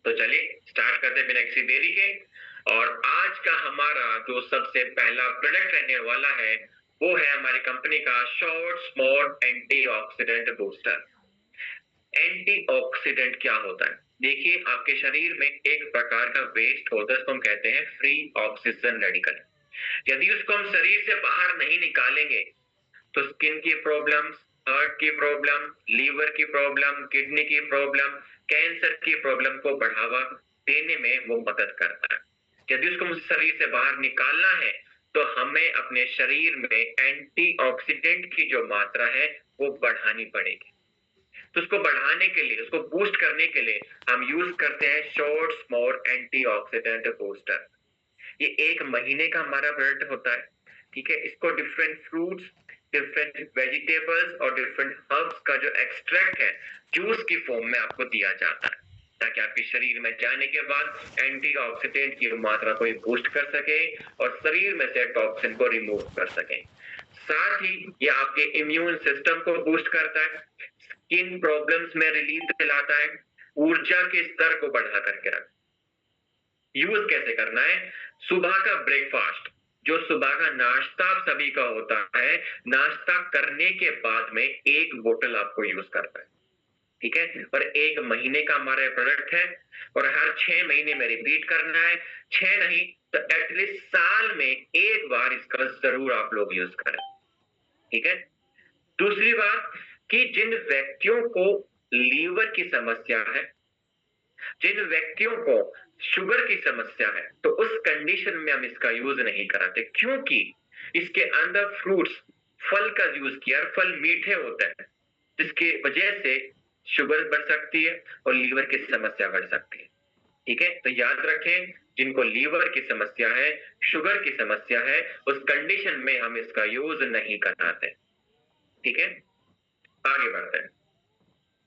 तो चलिए स्टार्ट करते हैं बिना किसी देरी के। और आज का हमारा जो सबसे पहला प्रोडक्ट रहने वाला है वो है हमारी कंपनी का short smart antioxidant booster. Antioxidant क्या होता है? देखिए, आपके शरीर में एक प्रकार का वेस्ट होता है, इसको हम कहते हैं फ्री ऑक्सीजन रेडिकल। यदि उसको हम शरीर से बाहर नहीं निकालेंगे तो स्किन की प्रॉब्लम्स, हार्ट की प्रॉब्लम, लीवर की प्रॉब्लम, किडनी की प्रॉब्लम, कैंसर की प्रॉब्लम को बढ़ावा देने में वो मदद करता है। यदि उसको शरीर से बाहर निकालना है तो हमें अपने शरीर में एंटीऑक्सीडेंट की जो मात्रा है वो बढ़ानी पड़ेगी। तो उसको बढ़ाने के लिए, उसको बूस्ट करने के लिए हम यूज करते हैं शॉर्ट स्मॉल एंटीऑक्सीडेंट बूस्टर। ये 1 महीने का हमारा प्रोडक्ट होता है। ठीक है, इसको डिफरेंट फ्रूट्स, डिफरेंट वेजिटेबल्स और डिफरेंट हर्ब्स का जो एक्सट्रैक्ट है जूस की फॉर्म में आपको दिया जाता है, ताकि आपके शरीर में जाने के बाद एंटीऑक्सीडेंट की मात्रा को बूस्ट कर सके और शरीर में से टॉक्सिन को रिमूव कर सके। साथ ही ये आपके इम्यून सिस्टम को बूस्ट करता है, स्किन प्रॉब्लम्स में रिलीफ दिलाता है, ऊर्जा के स्तर को बढ़ा करके रखता है। यूज कैसे करना है? सुबह का ब्रेकफास्ट, जो सुबह का नाश्ता आप सभी का होता है, नाश्ता करने के बाद में 1 बोतल आपको यूज करना है। ठीक है, और 1 महीने का हमारा प्रोडक्ट है और हर 6 महीने में रिपीट करना है। 6 नहीं तो एटलीस्ट साल में 1 बार इसका जरूर आप लोग यूज करें। ठीक है, दूसरी बात कि जिन व्यक्तियों को लीवर की समस्या है, जिन व्यक्तियों को शुगर की समस्या है, तो उस कंडीशन में हम इसका यूज नहीं कराते, क्योंकि इसके अंदर फ्रूट्स, फल का यूज किया, फल मीठे होते हैं, जिसकी वजह से शुगर बढ़ सकती है और लीवर की समस्या बढ़ सकती है। ठीक है, तो याद रखें, जिनको लीवर की समस्या है, शुगर की समस्या है, उस कंडीशन में हम इसका यूज नहीं कराते। ठीक है, आगे बढ़ते हैं।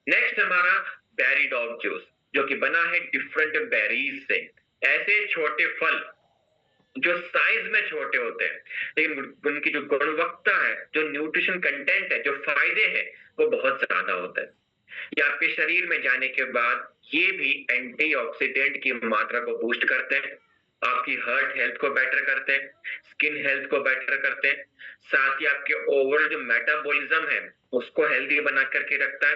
नेक्स्ट हमारा बेरी डॉग जूस, जो कि बना है डिफरेंट बेरीज से। ऐसे छोटे फल जो साइज में छोटे होते हैं, लेकिन उनकी जो गुणवत्ता है, जो न्यूट्रिशन कंटेंट है, जो फायदे हैं, वो बहुत ज्यादा होता है। ये आपके शरीर में जाने के बाद ये भी एंटीऑक्सीडेंट की मात्रा को बूस्ट करते हैं, आपकी हार्ट हेल्थ को बेटर करते हैं, स्किन हेल्थ को बेटर करते हैं, साथ ही आपके ओवरऑल जो मेटाबॉलिज्म है उसको हेल्दी बना करके रखता है,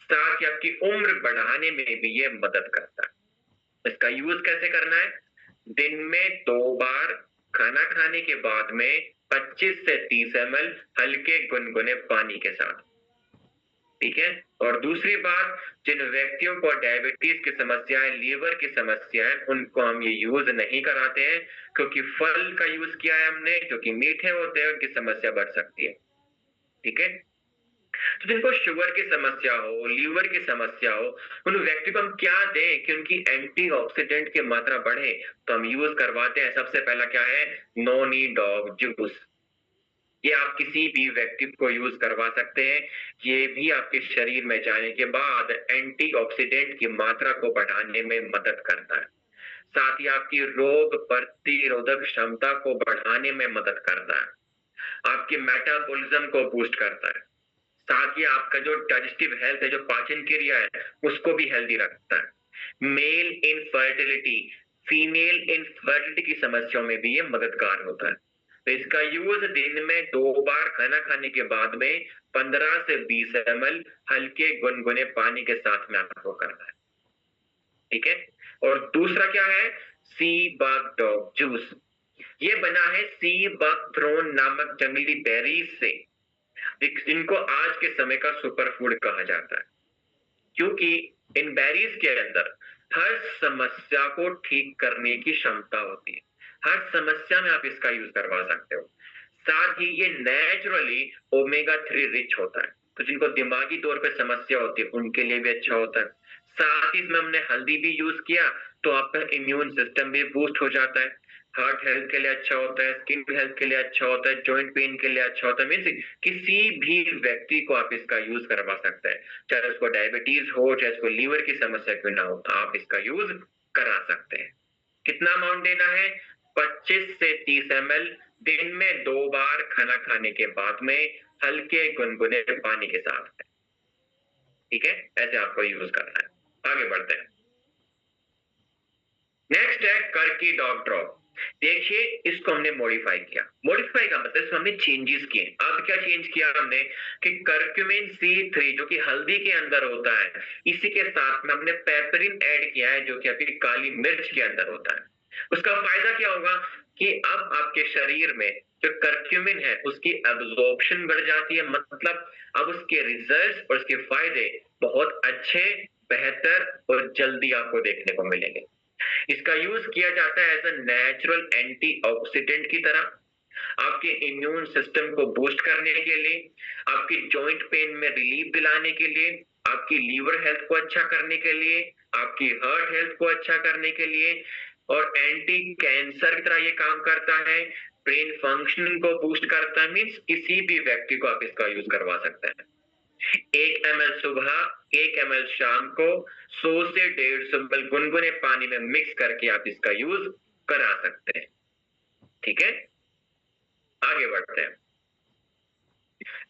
साथ ही आपकी उम्र बढ़ाने में भी ये मदद करता है। इसका यूज कैसे करना है? दिन में 2 बार खाना खाने के बाद में 25 से 30 ml हल्के गुनगुने पानी के साथ। ठीक है, और दूसरी बात, जिन व्यक्तियों को डायबिटीज की समस्या है, लीवर की समस्या है, उनको हम ये यूज नहीं कराते हैं, क्योंकि फल का यूज किया है हमने जो कि मीठे होते हैं, उनकी समस्या बढ़ सकती है। ठीक है, तो जिनको शुगर की समस्या हो, लीवर की समस्या हो, उन व्यक्ति को हम क्या दें कि उनकी एंटीऑक्सीडेंट की मात्रा बढ़े? तो हम यूज करवाते हैं, सबसे पहला क्या है, नोनी डॉग जूस। ये आप किसी भी व्यक्ति को यूज करवा सकते हैं। ये भी आपके शरीर में जाने के बाद एंटीऑक्सीडेंट की मात्रा को बढ़ाने में मदद करता है, साथ ही आपकी रोग प्रतिरोधक क्षमता को बढ़ाने में मदद करता है, आपके मेटाबॉलिज्म को बूस्ट करता है, साथ ही आपका जो डाइजेस्टिव हेल्थ है, जो पाचन क्रिया है, उसको भी हेल्दी रखता है। मेल इनफर्टिलिटी, फीमेल इनफर्टिलिटी की समस्याओं में भी ये मददगार होता है। तो इसका यूज दिन में 2 बार खाना खाने के बाद में 15 से 20 ml हल्के गुनगुने पानी के साथ में आपको करना है। ठीक है, और दूसरा क्या है, सी बग डॉग जूस। ये बना है सी बग थ्रोन नामक जंगली बेरीज से। इनको आज के समय का सुपर फूड कहा जाता है, क्योंकि इन बेरीज के अंदर हर समस्या को ठीक करने की क्षमता होती है। हर समस्या में आप इसका यूज करवा सकते हो। साथ ही ये नेचुरली ओमेगा 3 रिच होता है, तो जिनको दिमागी तौर पे समस्या होती है उनके लिए भी अच्छा होता है। साथ ही इसमें हमने हल्दी भी यूज किया, तो आपका इम्यून सिस्टम भी बूस्ट हो जाता है, हार्ट हेल्थ के लिए अच्छा होता है, स्किन हेल्थ के लिए अच्छा होता है, जॉइंट पेन के लिए अच्छा होता है। मीन्स किसी भी व्यक्ति को आप इसका यूज करवा सकते हैं, चाहे उसको डायबिटीज हो, चाहे उसको लीवर की समस्या क्यों ना हो, आप इसका यूज करा सकते हैं। कितना अमाउंट देना है? 25 से 30 ml दिन में 2 बार खाना खाने के बाद में हल्के गुनगुने पानी के साथ। ठीक है, ऐसे आपको यूज करना है। आगे बढ़ते हैं। लकी डॉग ड्रॉप, देखिए इसको हमने मॉडिफाई किया। मॉडिफाई का मतलब इसमें हमने चेंजेस किए। अब क्या चेंज किया हमने कि करक्यूमिन C3 जो कि हल्दी के अंदर होता है, इसी के साथ में हमने पेपरिन ऐड किया है जो कि आपकी काली मिर्च के अंदर होता है। उसका फायदा क्या होगा कि अब आपके शरीर में जो करक्यूमिन है उसकी एब्जॉर्प्शन बढ़ जाती है, मतलब अब उसके रिजल्ट्स और उसके फायदे बहुत अच्छे, बेहतर और जल्दी आपको देखने को मिलेंगे। इसका यूज किया जाता है एज अ नेचुरल एंटीऑक्सीडेंट की तरह, आपके इम्यून सिस्टम को बूस्ट करने के लिए, आपकी जॉइंट पेन में रिलीफ दिलाने के लिए, आपकी लीवर हेल्थ को अच्छा करने के लिए, आपकी हार्ट हेल्थ को अच्छा करने के लिए, और एंटी कैंसर की तरह ये काम करता है, ब्रेन फंक्शनिंग को बूस्ट करता है। मीन्स किसी भी व्यक्ति को आप इसका यूज करवा सकते हैं। 1 ml सुबह, 1 ml शाम को, 100 से 150 ml गुनगुने पानी में मिक्स करके आप इसका यूज करा सकते हैं। ठीक है, आगे बढ़ते हैं।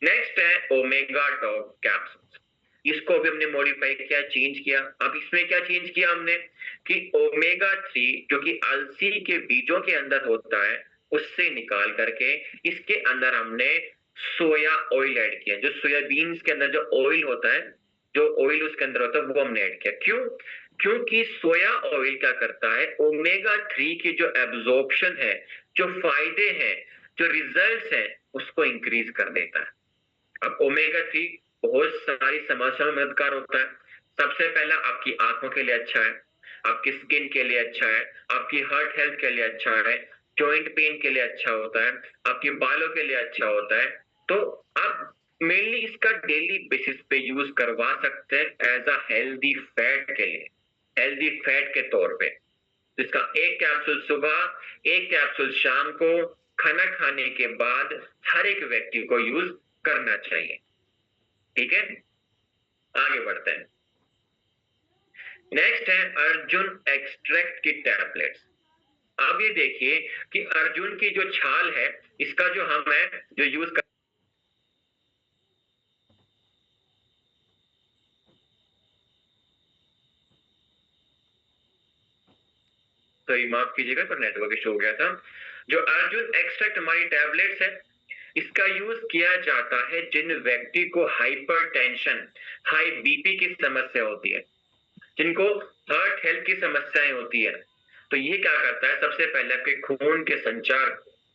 नेक्स्ट है ओमेगा टॉप कैप्सूल्स। इसको भी हमने मॉडिफाई किया, चेंज किया। अब इसमें क्या चेंज किया हमने कि ओमेगा 3 जो कि अलसी के बीजों के अंदर होता है उससे निकाल करके इसके अंदर हमने सोया ऑयल ऐड किया। जो सोयाबीन्स के अंदर जो ऑयल होता है, जो ऑयल उसके अंदर होता है वो हमने ऐड किया। क्यों? क्योंकि सोया ऑयल क्या करता है, ओमेगा 3 की जो एब्जॉर्प्शन है, जो फायदे हैं, जो रिजल्ट्स हैं, उसको इंक्रीज कर देता है। अब ओमेगा 3 बहुत सारी समस्याओं में मददगार होता है। सबसे पहला आपकी आंखों के लिए अच्छा है, आपकी स्किन के लिए अच्छा है, आपकी हार्ट हेल्थ के लिए अच्छा है, जॉइंट पेन के लिए अच्छा होता है, आपके बालों के लिए अच्छा होता है। तो आप मेनली इसका डेली बेसिस पे यूज करवा सकते हैं एज अ हेल्दी फैट के लिए, हेल्दी फैट के तौर पे। तो इसका 1 कैप्सूल सुबह, 1 कैप्सूल शाम को, खाना खाने के बाद हर एक व्यक्ति को यूज करना चाहिए। ठीक है, आगे बढ़ते हैं। नेक्स्ट है अर्जुन एक्सट्रैक्ट की टैबलेट्स। अब ये देखिए कि अर्जुन की जो छाल है, इसका जो हम है जो यूज कर, तो माफ कीजिएगा पर नेटवर्क इशू हो गया था। जो अर्जुन एक्सट्रैक्ट हमारी टैबलेट्स है, इसका यूज किया जाता है जिन व्यक्ति को हाइपरटेंशन, हाई बीपी की समस्या होती है, जिनको हार्ट हेल्थ की समस्याएं होती है। तो ये क्या करता है, सबसे पहले आपके खून के संचार,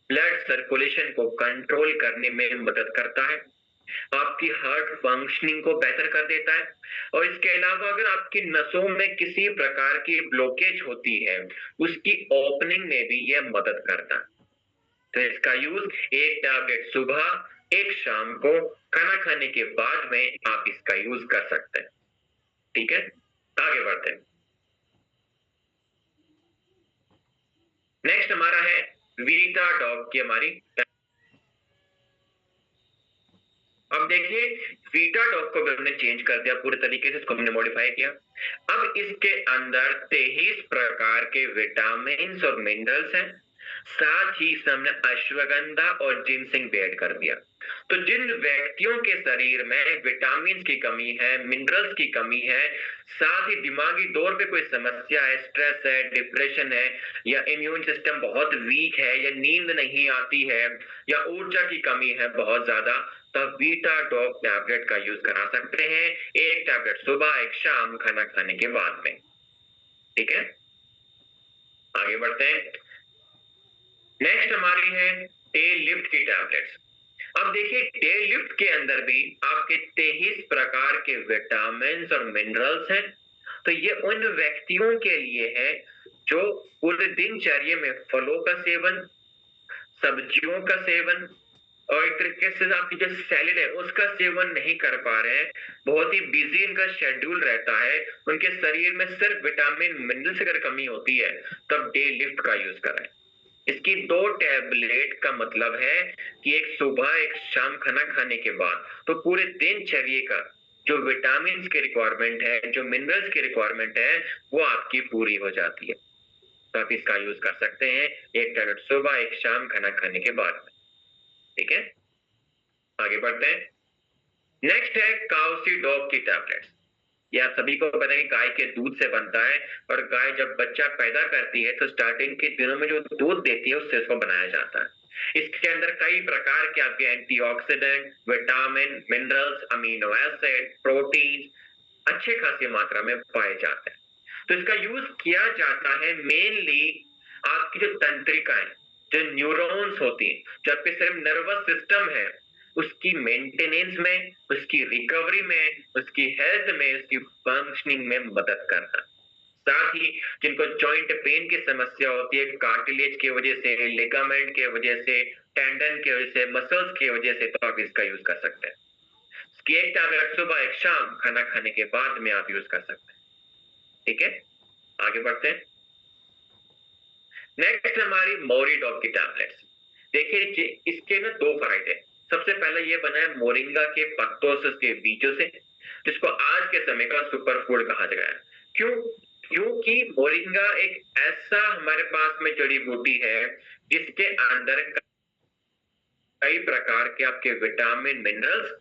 ब्लड सर्कुलेशन को कंट्रोल करने में मदद करता है, आपकी हार्ट फंक्शनिंग को बेहतर कर देता है, और इसके अलावा अगर आपकी नसों में किसी प्रकार की ब्लॉकेज होती है उसकी ओपनिंग में भी यह मदद करता है। तो इसका यूज 1 टैबलेट सुबह, 1 शाम को, खाना खाने के बाद में आप इसका यूज कर सकते हैं। ठीक है, आगे बढ़ते हैं। नेक्स्ट हमारा है वीटा डॉग की हमारी। अब देखिए वीटा डॉग को भी हमने चेंज कर दिया पूरे तरीके से, इसको हमने मॉडिफाई किया। अब इसके अंदर 23 प्रकार के विटामिन और मिनरल्स हैं, साथ ही हमने अश्वगंधा और जिनसिंग भी ऐड कर दिया। तो जिन व्यक्तियों के शरीर में विटामिन की कमी है, मिनरल्स की कमी है, साथ ही दिमागी तौर पे कोई समस्या है, स्ट्रेस है, डिप्रेशन है, या इम्यून सिस्टम बहुत वीक है, या नींद नहीं आती है, या ऊर्जा की कमी है बहुत ज्यादा, तब वीटा डॉग टैबलेट का यूज करा सकते हैं। 1 टैबलेट सुबह, 1 शाम, खाना खाने के बाद में। ठीक है, आगे बढ़ते हैं। नेक्स्ट हमारी है टेल लिफ्ट की टैबलेट्स। अब देखिए टेल लिफ्ट के अंदर भी आपके 23 प्रकार के विटामिन और मिनरल्स हैं। तो ये उन व्यक्तियों के लिए है जो पूरे दिनचर्या में फलों का सेवन, सब्जियों का सेवन, और एक तरीके से आपकी जो सैलेड है उसका सेवन नहीं कर पा रहे हैं, बहुत ही बिजी इनका शेड्यूल रहता है, उनके शरीर में सिर्फ विटामिन मिनरल्स अगर कमी होती है तब डे लिफ्ट का यूज करें। इसकी 2 टैबलेट का मतलब है कि एक सुबह, एक शाम, खाना खाने के बाद, तो पूरे दिनचर्या का जो विटामिन की रिक्वायरमेंट है, जो मिनरल्स की रिक्वायरमेंट है, वो आपकी पूरी हो जाती है। तो आप इसका यूज कर सकते हैं 1 टैबलेट सुबह, 1 शाम, खाना खाने के बाद में। ठीक है, आगे बढ़ते हैं। नेक्स्ट है काउसी डॉग की टैबलेट्स। ये आप सभी को पता है कि गाय के दूध से बनता है, और गाय जब बच्चा पैदा करती है तो स्टार्टिंग के दिनों में जो दूध देती है उससे इसको बनाया जाता है। इसके अंदर कई प्रकार के आपके antioxidant, vitamin, minerals, amino acid, protein अच्छे खासी मात्रा में पाए जाते हैं। तो इसका यूज किया जाता है मेनली आपकी जो तंत्रिकाएं, जो न्यूरॉन्स होती हैं, जो आपके सिर्फ नर्वस सिस्टम है, उसकी मेंटेनेंस में, उसकी रिकवरी में, उसकी हेल्थ में, उसकी फंक्शनिंग में मदद करना। साथ ही जिनको जॉइंट पेन की समस्या होती है कार्टिलेज की वजह से, लिगामेंट की वजह से, टेंडन की वजह से, मसल्स की वजह से, तो आप इसका यूज कर सकते हैं। इसकी एक टैबलेट सुबह एक शाम खाना खाने के बाद में आप यूज कर सकते हैं। ठीक है, आगे बढ़ते हैं। नेक्स्ट हमारी मोरिडॉग की टैबलेट्स। देखिए इसके ना दो फायदे। सबसे पहले ये बना है मोरिंगा के पत्तों से, उसके बीजों से, जिसको आज के समय का सुपर फूड कहा गया है। क्यों? क्योंकि मोरिंगा एक ऐसा हमारे पास में जड़ी बूटी है जिसके अंदर कई प्रकार के आपके विटामिन, मिनरल्स,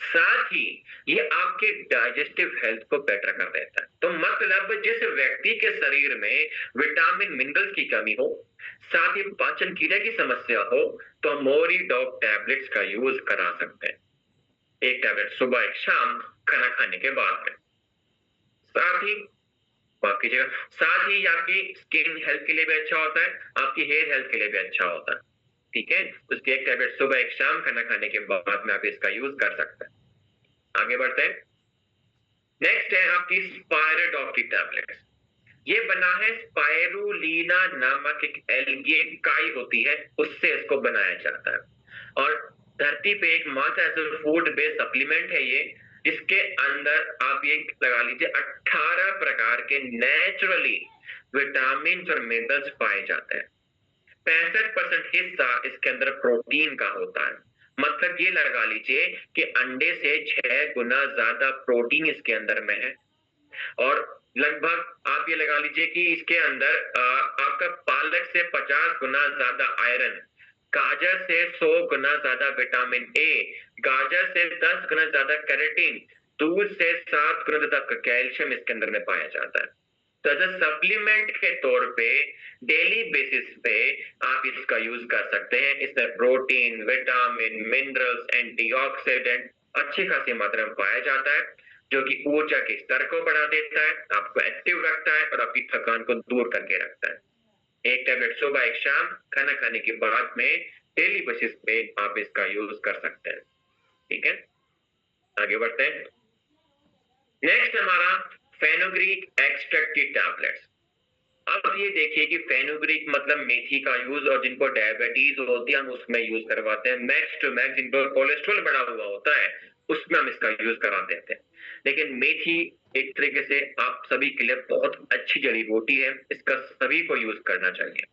साथ ही ये आपके डाइजेस्टिव हेल्थ को बेटर कर देता है। तो मतलब जिस व्यक्ति के शरीर में विटामिन, मिनरल्स की कमी हो, साथ ही पाचन क्रिया की समस्या हो, तो मोरिडॉग टैबलेट्स का यूज करा सकते हैं। एक टैबलेट सुबह एक शाम खाना खाने के बाद में। साथ ही माफ कीजिएगा, साथ ही आपकी स्किन हेल्थ के लिए भी अच्छा होता है, आपकी हेयर हेल्थ के लिए भी अच्छा होता है। ठीक है, उसकी एक टैबलेट सुबह एक शाम खाना खाने के बाद में आप इसका यूज कर सकते हैं। आगे बढ़ते हैं। नेक्स्ट है आपकी स्पायरोडॉग की टैबलेट। ये बना है स्पाइरुलिना नामक एक एल्गी काई होती है, उससे इसको बनाया जाता है। और धरती पे एक मात्र ऐसा फूड बेस्ड सप्लीमेंट है ये, जिसके अंदर आप ये लगा लीजिए 18 प्रकार के नेचुरली विटामिन और मिनरल्स पाए जाते हैं। 65% हिस्सा इसके अंदर प्रोटीन का होता है। मतलब ये लगा लीजिए कि अंडे से 6 गुना ज्यादा प्रोटीन इसके अंदर में है। और लगभग आप ये लगा लीजिए कि इसके अंदर आपका पालक से 50 गुना ज्यादा आयरन, गाजर से 100 गुना ज्यादा विटामिन ए, गाजर से 10 गुना ज्यादा कैरोटीन, दूध से 7 गुना ज्यादा कैल्शियम इसके अंदर में पाया जाता है। तो एज सप्लीमेंट के तौर पे डेली बेसिस पे आप इसका यूज कर सकते हैं। इसमें प्रोटीन, विटामिन, मिनरल्स, एंटीऑक्सीडेंट अच्छी खासी मात्रा में पाया जाता है, जो कि ऊर्जा के स्तर को बढ़ा देता है, आपको एक्टिव रखता है और आपकी थकान को दूर करके रखता है। एक टैबलेट सुबह एक शाम खाना खाने के बाद में डेली बेसिस पे आप इसका यूज कर सकते हैं। ठीक है, आगे बढ़ते हैं। नेक्स्ट हमारा फेनुग्रीक एक्सट्रैक्ट की टैबलेट्स। अब ये देखिए कि फेनुग्रीक मतलब मेथी का यूज, और जिनको डायबिटीज होती है हम उसमें यूज करवाते हैं। मैक्स टू मैक्स जिनको कोलेस्ट्रॉल बढ़ा हुआ होता है उसमें हम इसका यूज करा देते हैं। लेकिन मेथी एक तरीके से आप सभी के लिए बहुत अच्छी जड़ी बूटी है, इसका सभी को यूज करना चाहिए।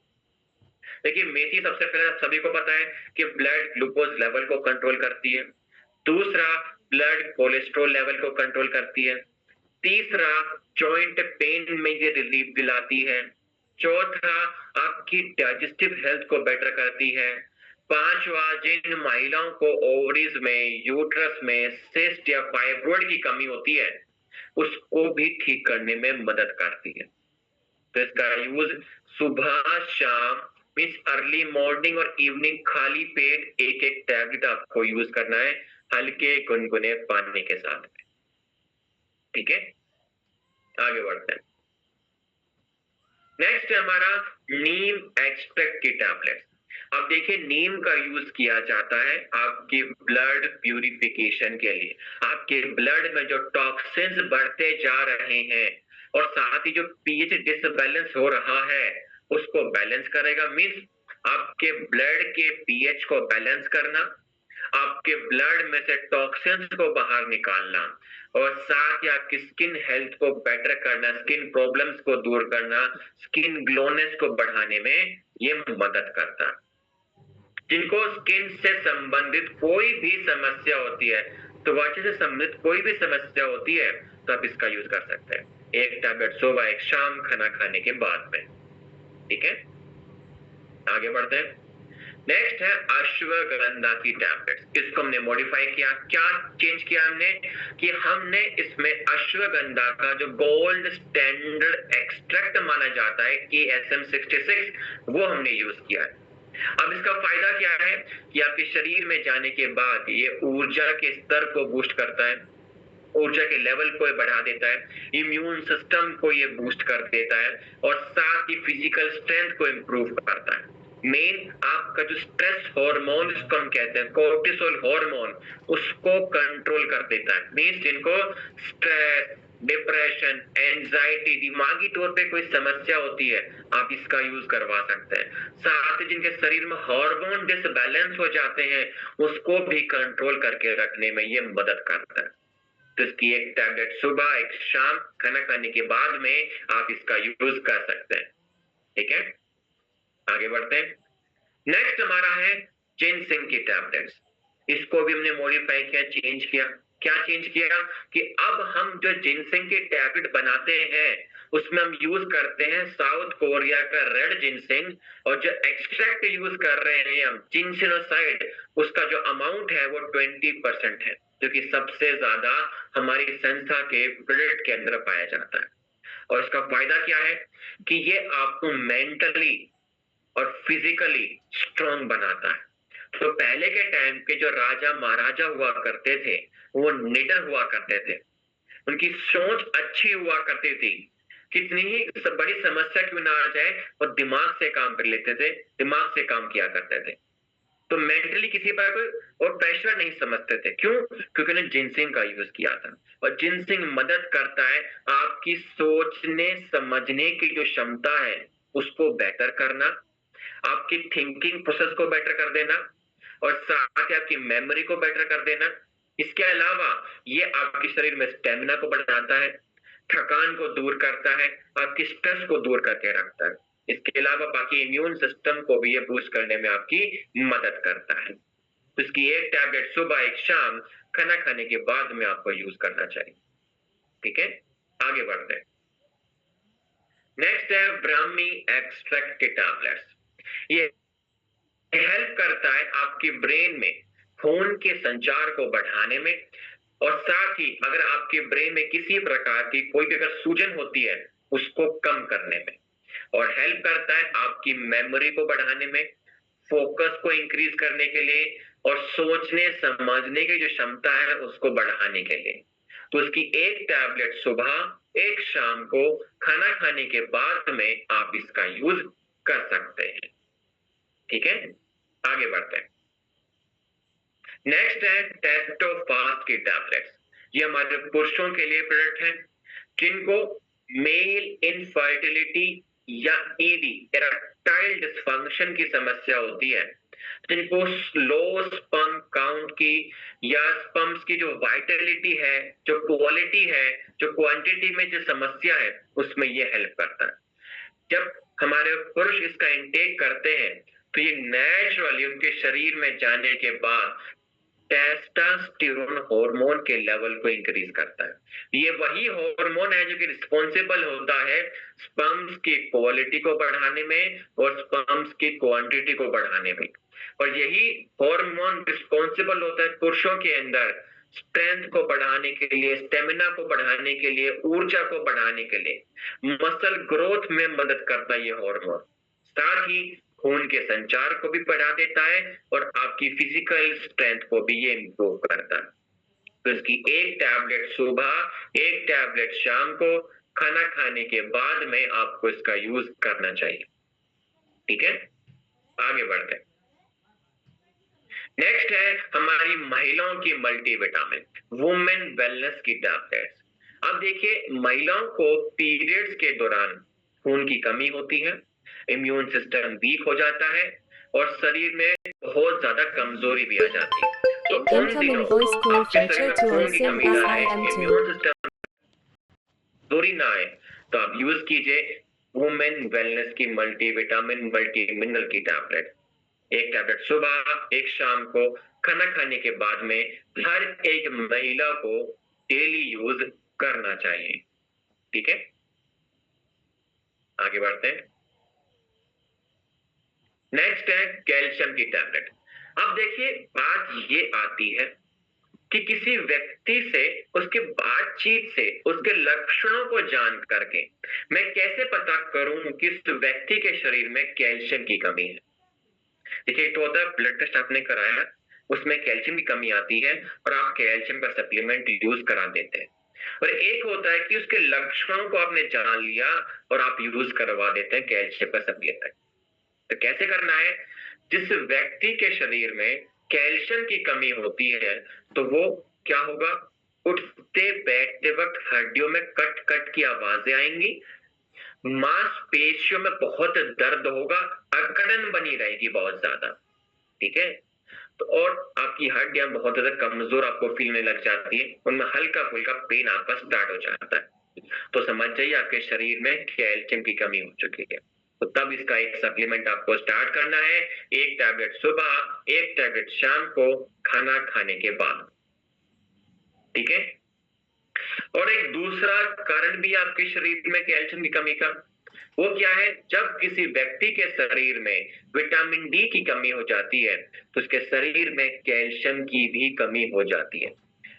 देखिए मेथी सबसे पहले सभी को पता है कि ब्लड ग्लूकोज लेवल को कंट्रोल करती है। दूसरा, ब्लड कोलेस्ट्रॉल लेवल को कंट्रोल करती है। तीसरा, जॉइंट पेन में ये रिलीफ दिलाती है। चौथा, आपकी डाइजेस्टिव हेल्थ को बेटर करती है। पांचवा, जिन महिलाओं को ओवरीज में, यूट्रस में सिस्ट या फाइब्रॉइड की कमी होती है उसको भी ठीक करने में मदद करती है। तो इसका यूज सुबह शाम मीन्स अर्ली मॉर्निंग और इवनिंग खाली पेट एक एक टैबलेट आपको यूज करना है, हल्के गुनगुने पानी के साथ में। ठीक है, आगे बढ़ते हैं। नेक्स्ट है हमारा नीम एक्सट्रैक्ट की टैबलेट। अब देखिए नीम का यूज किया जाता है आपके ब्लड प्यूरिफिकेशन के लिए। आपके ब्लड में जो टॉक्सिन्स बढ़ते जा रहे हैं और साथ ही जो पीएच डिसबैलेंस हो रहा है उसको बैलेंस करेगा। मींस आपके ब्लड के पीएच को बैलेंस करना, आपके ब्लड में से टॉक्सिन्स को बाहर निकालना, और साथ ही आपकी स्किन हेल्थ को बेटर करना, स्किन प्रॉब्लम्स को दूर करना, स्किन ग्लोनेस को बढ़ाने में ये मदद करता है। जिनको स्किन से संबंधित कोई भी समस्या होती है, त्वचा से संबंधित कोई भी समस्या होती है, तो आप इसका यूज कर सकते हैं। एक टैबलेट सुबह एक शाम खाना खाने के बाद में। ठीक है, आगे बढ़ते हैं। नेक्स्ट है अश्वगंधा की टैबलेट्स। इसको हमने मॉडिफाई किया, क्या चेंज किया हमने कि हमने इसमें अश्वगंधा का जो गोल्ड स्टैंडर्ड एक्सट्रैक्ट माना जाता है KSM-66 वो हमने यूज किया है। अब इसका फायदा क्या है कि आपके शरीर में जाने के बाद ये ऊर्जा के स्तर को बूस्ट करता है, ऊर्जा के लेवल को बढ़ा देता है, इम्यून सिस्टम को ये बूस्ट कर देता है और साथ ही फिजिकल स्ट्रेंथ को इंप्रूव करता है। मेन आपका जो स्ट्रेस हार्मोन जिसको हम कहते हैं कोर्टिसोल हार्मोन उसको कंट्रोल कर देता है। मींस जिनको स्ट्रेस, डिप्रेशन, एंजाइटी, दिमागी तौर पे कोई समस्या होती है आप इसका यूज करवा सकते हैं। साथ ही जिनके शरीर में हार्मोन डिसबैलेंस हो जाते हैं उसको भी कंट्रोल करके रखने में ये मदद करता है। तो इसकी एक टैबलेट सुबह एक शाम खाना खाने के बाद में आप इसका यूज कर सकते हैं। ठीक है, आगे बढ़ते हैं। नेक्स्ट हमारा है जिनसिंग की टैबलेट्स। इसको भी हमने मॉडिफाई किया, चेंज किया। क्या चेंज किया कि अब हम जो जिनसिंग की टैबलेट बनाते हैं उसमें हम यूज करते हैं साउथ कोरिया का रेड जिनसिंग, और जो एक्सट्रैक्ट यूज कर रहे हैं हम जिनसिनोसाइड उसका जो अमाउंट है वो 20% है, जो कि सबसे ज्यादा हमारी संस्था के प्रोडक्ट के अंदर पाया जाता है। और इसका फायदा क्या है कि ये आपको मेंटली और फिजिकली स्ट्रॉन्ग बनाता है। तो पहले के टाइम के जो राजा महाराजा हुआ करते थे वो निडर हुआ करते थे, उनकी सोच अच्छी हुआ करती थी, कितनी ही बड़ी समस्या क्यों ना आ जाए वो दिमाग से काम कर लेते थे, दिमाग से काम किया करते थे। तो मेंटली किसी पर कोई और प्रेशर नहीं समझते थे। क्यों? क्योंकि उन्होंने जिनसिंग का यूज किया था। और जिनसिंग मदद करता है आपकी सोचने समझने की जो क्षमता है उसको बेटर करना, आपकी थिंकिंग प्रोसेस को बेटर कर देना और साथ ही आपकी मेमोरी को बेटर कर देना। इसके अलावा ये आपके शरीर में स्टेमिना को बढ़ाता है, थकान को दूर करता है, आपकी स्ट्रेस को दूर करके रखता है। इसके अलावा बाकी इम्यून सिस्टम को भी ये बूस्ट करने में आपकी मदद करता है। तो इसकी एक टैबलेट सुबह एक शाम खाना खाने के बाद में आपको यूज करना चाहिए। ठीक है, आगे बढ़ते हैं। नेक्स्ट है ब्राह्मी एक्सट्रैक्ट की टैबलेट्स। ये हेल्प करता है आपके ब्रेन में खून के संचार को बढ़ाने में, और साथ ही अगर आपके ब्रेन में किसी प्रकार की कोई भी अगर सूजन होती है उसको कम करने में, और हेल्प करता है आपकी मेमोरी को बढ़ाने में, फोकस को इंक्रीज करने के लिए और सोचने समझने की जो क्षमता है उसको बढ़ाने के लिए। तो इसकी एक टैबलेट सुबह एक शाम को खाना खाने के बाद में आप इसका यूज कर सकते हैं। ठीक है, आगे बढ़ते हैं। नेक्स्ट है टेस्टोफास्ट की टैबलेट्स। ये हमारे पुरुषों के लिए प्रोडक्ट है जिनको मेल इनफर्टिलिटी या ईडी इरेक्टाइल डिसफंक्शन की समस्या होती है, जिनको लो स्पर्म काउंट की या स्पर्म्स की जो वाइटलिटी है, जो क्वालिटी है, जो क्वांटिटी में जो समस्या है उसमें ये हेल्प करता है। जब हमारे पुरुष इसका इंटेक करते हैं तो ये नेचुरली उनके शरीर में जाने के बाद टेस्टोस्टेरोन हार्मोन के लेवल को इंक्रीज करता है। ये वही हार्मोन है जो कि रिस्पॉन्सिबल होता है स्पर्म्स की क्वालिटी को बढ़ाने में और स्पर्म्स की क्वांटिटी को बढ़ाने में। और यही हार्मोन रिस्पॉन्सिबल होता है पुरुषों के अंदर स्ट्रेंथ को बढ़ाने के लिए, स्टेमिना को बढ़ाने के लिए, ऊर्जा को बढ़ाने के लिए, मसल ग्रोथ में मदद करता है ये हार्मोन। साथ ही खून के संचार को भी बढ़ा देता है और आपकी फिजिकल स्ट्रेंथ को भी ये इंप्रूव करता है। तो इसकी एक टैबलेट सुबह एक टैबलेट शाम को खाना खाने के बाद में आपको इसका यूज करना चाहिए। ठीक है, आगे बढ़ते हैं। नेक्स्ट है हमारी महिलाओं की मल्टीविटामिन वुमेन वेलनेस की टैबलेट्स। अब देखिए महिलाओं को पीरियड्स के दौरान खून की कमी होती है, इम्यून सिस्टम वीक हो जाता है और शरीर में बहुत ज्यादा कमजोरी भी आ जाती है। तो उन दिनों आपके शरीर में खून की कमी ना आए, इम्यून सिस्टम कमजोरी ना आए, तो आप यूज कीजिए वुमेन वेलनेस की मल्टीविटामिन मल्टी मिनरल की टैबलेट। एक टैबलेट सुबह एक शाम को खाना खाने के बाद में हर एक महिला को डेली यूज करना चाहिए। ठीक है, आगे बढ़ते हैं। नेक्स्ट है कैल्शियम की टैबलेट। अब देखिए बात ये आती है कि किसी व्यक्ति से, उसके बातचीत से, उसके लक्षणों को जान करके मैं कैसे पता करूं कि इस व्यक्ति के शरीर में कैल्शियम की कमी है। देखिए एक तो होता है ब्लड टेस्ट आपने कराया, उसमें कैल्शियम की कमी आती है और आप कैल्शियम का सप्लीमेंट यूज करा देते हैं। और एक होता है कि उसके लक्षणों को आपने जान लिया और आप यूज करवा देते हैं कैल्शियम का सप्लीमेंट। तो कैसे करना है? जिस व्यक्ति के शरीर में कैल्शियम की कमी होती है तो वो क्या होगा, उठते बैठते वक्त हड्डियों में कट कट की आवाजें आएंगी, मांसपेशियों में बहुत दर्द होगा, अकड़न बनी रहेगी बहुत ज्यादा। ठीक है? तो और आपकी हड्डियां बहुत ज्यादा कमजोर आपको फील होने लग जाती है, उनमें हल्का फुल्का पेन आपका स्टार्ट हो जाता है। तो समझ जाइए आपके शरीर में कैल्शियम की कमी हो चुकी है। तो तब इसका एक सप्लीमेंट आपको स्टार्ट करना है, एक टैबलेट सुबह, एक टैबलेट शाम को खाना खाने के बाद। ठीक है? और एक दूसरा कारण भी आपके शरीर में कैल्शियम की कमी का, वो क्या है? जब किसी व्यक्ति के शरीर में विटामिन डी की कमी हो जाती है तो उसके शरीर में कैल्शियम की भी कमी हो जाती है,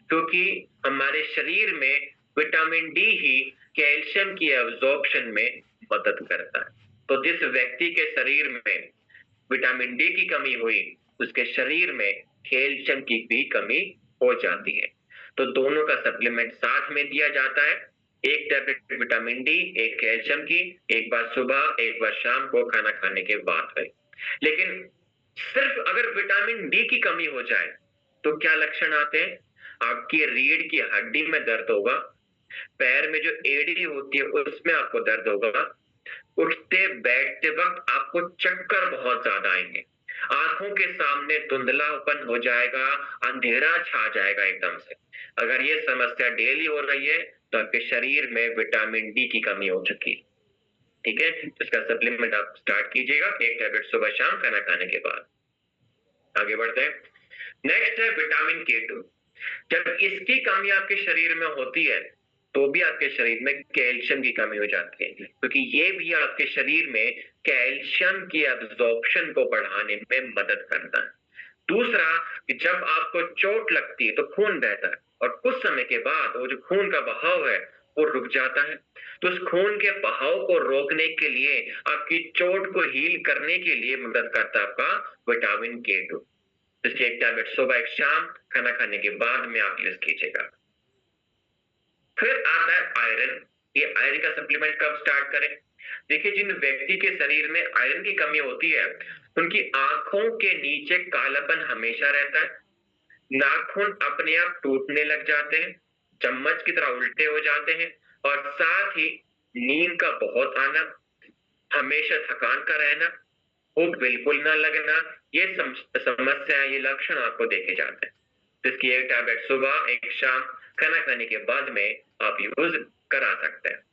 क्योंकि हमारे शरीर में विटामिन डी ही कैल्शियम की एब्जॉर्प्शन में मदद करता है। तो जिस व्यक्ति के शरीर में विटामिन डी की कमी हुई, उसके शरीर में कैल्शियम की भी कमी हो जाती है। तो दोनों का सप्लीमेंट साथ में दिया जाता है, एक टैबलेट विटामिन डी, एक कैल्शियम की, एक बार सुबह, एक बार शाम को खाना खाने के बाद है। लेकिन सिर्फ अगर विटामिन डी की कमी हो जाए तो क्या लक्षण आते हैं? आपकी रीढ़ की हड्डी में दर्द होगा, पैर में जो एड़ी होती है उसमें आपको दर्द होगा, उठते बैठते वक्त आपको चक्कर बहुत ज्यादा आएंगे, आंखों के सामने धुंधलापन हो जाएगा, अंधेरा छा जाएगा एकदम से। अगर ये समस्या डेली हो रही है तो आपके शरीर में विटामिन डी की कमी हो चुकी है। ठीक है? तो इसका सप्लीमेंट आप स्टार्ट कीजिएगा, एक टैबलेट सुबह शाम खाना खाने के बाद। आगे बढ़ते हैं। नेक्स्ट है विटामिन के टू। जब इसकी कमी आपके शरीर में होती है तो भी आपके शरीर में कैल्शियम की कमी हो जाती है, क्योंकि ये भी आपके शरीर में कैल्शियम की एब्जॉर्प्शन को बढ़ाने में मदद करता है। दूसरा कि जब आपको चोट लगती है तो खून बहता है और कुछ समय के बाद वो जो खून का बहाव है वो रुक जाता है। तो उस खून के बहाव को रोकने के लिए, आपकी चोट को हील करने के लिए मदद करता है आपका विटामिन के टू। इसकी एक टैबलेट सुबह, एक शाम खाना खाने के बाद में आप यूज कीजिएगा। फिर आता है आयरन। ये आयरन का सप्लीमेंट कब स्टार्ट करें? देखिए जिन व्यक्ति के शरीर में आयरन की कमी होती है उनकी आंखों के नीचे कालापन हमेशा रहता है, नाखून अपने आप टूटने लग जाते हैं, चम्मच की तरह उल्टे हो जाते हैं, और साथ ही नींद का बहुत आना, हमेशा थकान का रहना, भूख बिल्कुल ना लगना, ये समस्या, ये लक्षण आपको देखे जाते हैं। जिसकी एक टैबलेट सुबह, एक शाम खाना खाने के बाद में आप यूज करा सकते हैं।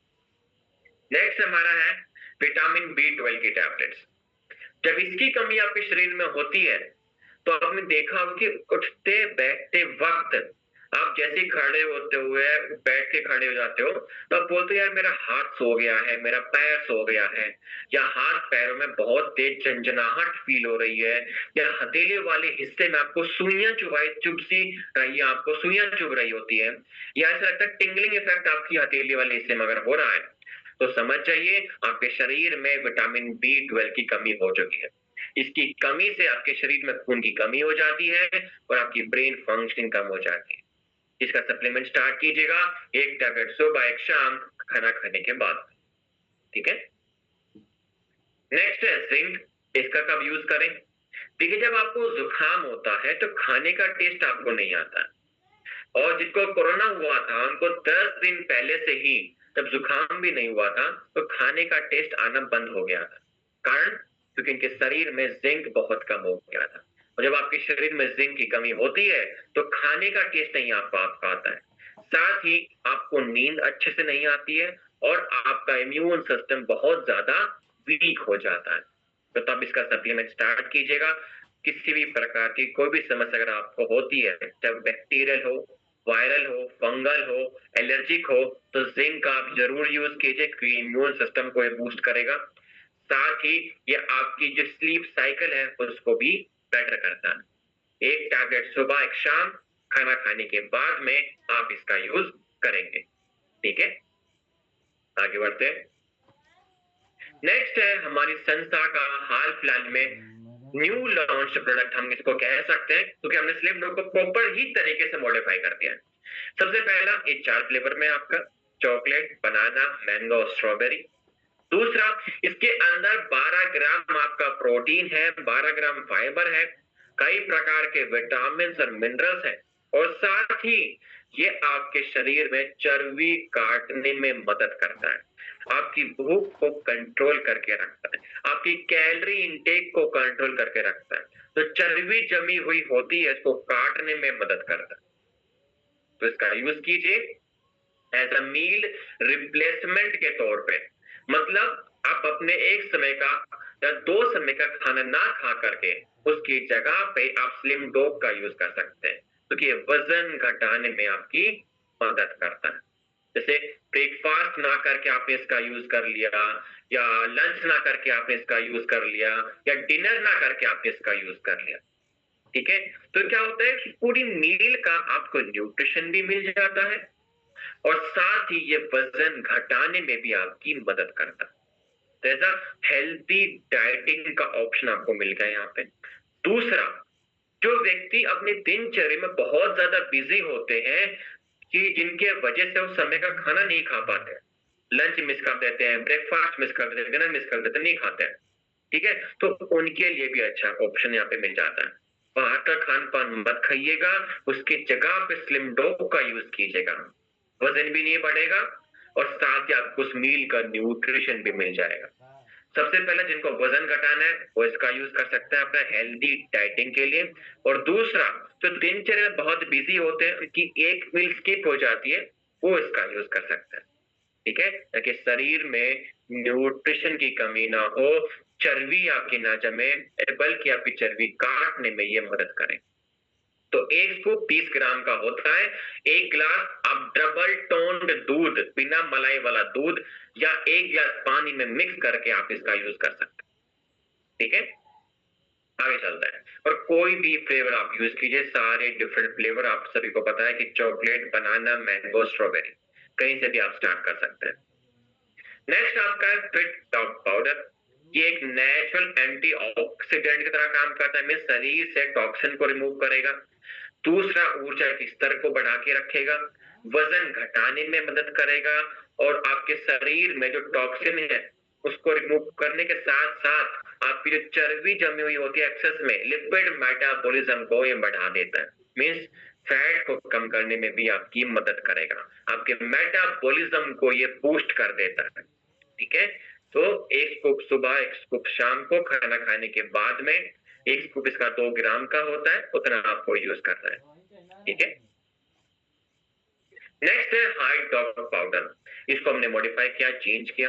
नेक्स्ट हमारा है विटामिन बी 12 की टैबलेट्स। जब इसकी कमी आपके शरीर में होती है तो आपने देखा होगा कि उठते बैठते वक्त आप जैसे ही खड़े होते हुए बैठ के खड़े हो जाते हो तो आप बोलते हो यार मेरा हाथ सो गया है, मेरा पैर सो गया है, या हाथ पैरों में बहुत तेज झंझनाहट फील हो रही है, या हथेली वाले हिस्से में आपको सुइयां चुभ सी रही है, आपको सुइयां चुभ रही होती है, या ऐसा लगता है टिंगलिंग इफेक्ट आपकी हथेली वाले हिस्से में अगर हो रहा है तो समझ जाइए आपके शरीर में विटामिन बी 12 की कमी हो चुकी है। इसकी कमी से आपके शरीर में खून की कमी हो जाती है और आपकी ब्रेन फंक्शनिंग कम हो जाती है। इसका सप्लीमेंट स्टार्ट कीजिएगा, एक टैबलेट सुबह, एक शाम खाना खाने के बाद। ठीक है? नेक्स्ट है जिंक। इसका कब यूज करें? देखिए जब आपको जुकाम होता है तो खाने का टेस्ट आपको नहीं आता, और जिसको कोरोना हुआ था उनको 10 दिन पहले से ही, जब जुकाम भी नहीं हुआ था, तो खाने का टेस्ट आना बंद हो गया था। कारण क्योंकि इनके शरीर में जिंक बहुत कम हो गया था, और जब आपके शरीर में जिंक की कमी होती है तो खाने का टेस्ट नहीं आपका आता है, साथ ही आपको नींद अच्छे से नहीं आती है, और आपका इम्यून सिस्टम बहुत ज्यादा वीक हो जाता है। तो तब इसका सप्लीमेंट स्टार्ट कीजिएगा। किसी भी प्रकार की कोई भी समस्या अगर आपको होती है, चाहे बैक्टीरियल हो, वायरल हो, फंगल हो, एलर्जिक हो, तो जिंक का आप जरूर यूज कीजिए क्योंकि इम्यून सिस्टम को ये बूस्ट करेगा। साथ ही ये आपकी जो स्लीप साइकिल है उसको भी बेटर करता है। एक टैबलेट सुबह एक शाम खाना खाने के बाद में आप इसका यूज करेंगे। ठीक है, आगे बढ़ते हैं। नेक्स्ट है हमारी संस्था का हाल फिलहाल में न्यू लॉन्च प्रोडक्ट, हम इसको कह सकते हैं क्योंकि हमने स्लिम डॉग को प्रॉपर ही तरीके से मॉडिफाई कर दिया है। सबसे पहला ये 4 फ्लेवर में आपका चॉकलेट, बनाना, मैंगो, स्ट्रॉबेरी। दूसरा, इसके अंदर 12 ग्राम आपका प्रोटीन है, 12 ग्राम फाइबर है, कई प्रकार के विटामिन और मिनरल्स है, और साथ ही ये आपके शरीर में चर्बी काटने में मदद करता है, आपकी भूख को कंट्रोल करके रखता है, आपकी कैलोरी इनटेक को कंट्रोल करके रखता है। तो चर्बी जमी हुई होती है इसको काटने में मदद करता है। तो इसका यूज कीजिए एज अ मील रिप्लेसमेंट के तौर पे। मतलब आप अपने एक समय का या 2 समय का खाना ना खा करके उसकी जगह पे आप स्लिम डॉग का यूज कर सकते हैं, क्योंकि ये वजन घटाने में आपकी मदद करता है। जैसे ब्रेकफास्ट ना करके आपने इसका यूज कर लिया, या लंच ना करके आपने इसका यूज कर लिया, या डिनर ना करके आपने इसका यूज कर लिया। ठीक है, तो क्या होता है कि पूरी मील का आपको न्यूट्रिशन भी मिल जाता है, और साथ ही ये वजन घटाने में भी आपकी मदद करता है। तो ऐसा हेल्थी डाइटिंग का ऑप्शन आपको मिल गया यहाँ पे। दूसरा, जो व्यक्ति अपने दिनचर्या में बहुत ज्यादा बिजी होते हैं कि जिनके वजह से उस समय का खाना नहीं खा पाते, लंच मिस कर देते हैं, ब्रेकफास्ट मिस कर देते हैं, डिनर मिस कर देते हैं, नहीं खाते हैं, ठीक है, तो उनके लिए भी अच्छा ऑप्शन यहाँ पे मिल जाता है। बाहर का खान पान मत खाइएगा, उसकी जगह पे स्लिम डॉग का यूज कीजिएगा, वजन भी नहीं बढ़ेगा और साथ ही आपको उस मील का न्यूट्रिशन भी मिल जाएगा। सबसे पहले जिनको वजन घटाना है वो इसका यूज कर सकते हैं अपना हेल्दी डाइटिंग के लिए, और दूसरा जो दिनचर्या में बहुत बिजी होते हैं उनकी एक मील स्किप हो जाती है, वो इसका यूज कर सकते हैं। ठीक है, ताकि शरीर में न्यूट्रिशन की कमी ना हो, चर्बी आपकी ना जमे, बल्कि आपकी चर्बी काटने में ये मदद करे। तो एक स्कूप 30 ग्राम का होता है। एक गिलास आप डबल टोन्ड दूध, बिना मलाई वाला दूध, या एक गिलास पानी में मिक्स करके आप इसका यूज कर सकते हैं। ठीक है, आगे चलता है। और कोई भी फ्लेवर आप यूज कीजिए, सारे डिफरेंट फ्लेवर आप सभी को पता है कि चॉकलेट, बनाना, मैंगो, स्ट्रॉबेरी, कहीं से भी आप स्टार्ट कर सकते हैं। नेक्स्ट आपका है फिट टॉप पाउडर। ये एक नेचुरल एंटीऑक्सीडेंट की तरह काम करता है, शरीर से टॉक्सिन को रिमूव करेगा। दूसरा, ऊर्जा के स्तर को बढ़ा के रखेगा, वजन घटाने में मदद करेगा, और आपके शरीर में जो टॉक्सिन है उसको रिमूव करने के साथ साथ आपकी जो चर्बी जमी हुई होती है एक्सेस में, लिपिड मेटाबॉलिज्म को ये बढ़ा देता है। मींस फैट को कम करने में भी आपकी मदद करेगा, आपके मेटाबॉलिज्म को ये बूस्ट कर देता है। ठीक है, तो एक स्कूप सुबह, एक स्कूप शाम को खाना खाने के बाद में, एक स्कूप इसका 2 ग्राम का होता है, उतना आपको यूज करना है। ठीक है, नेक्स्ट है हाइट डॉग पाउडर। इसको हमने मॉडिफाई किया, चेंज किया।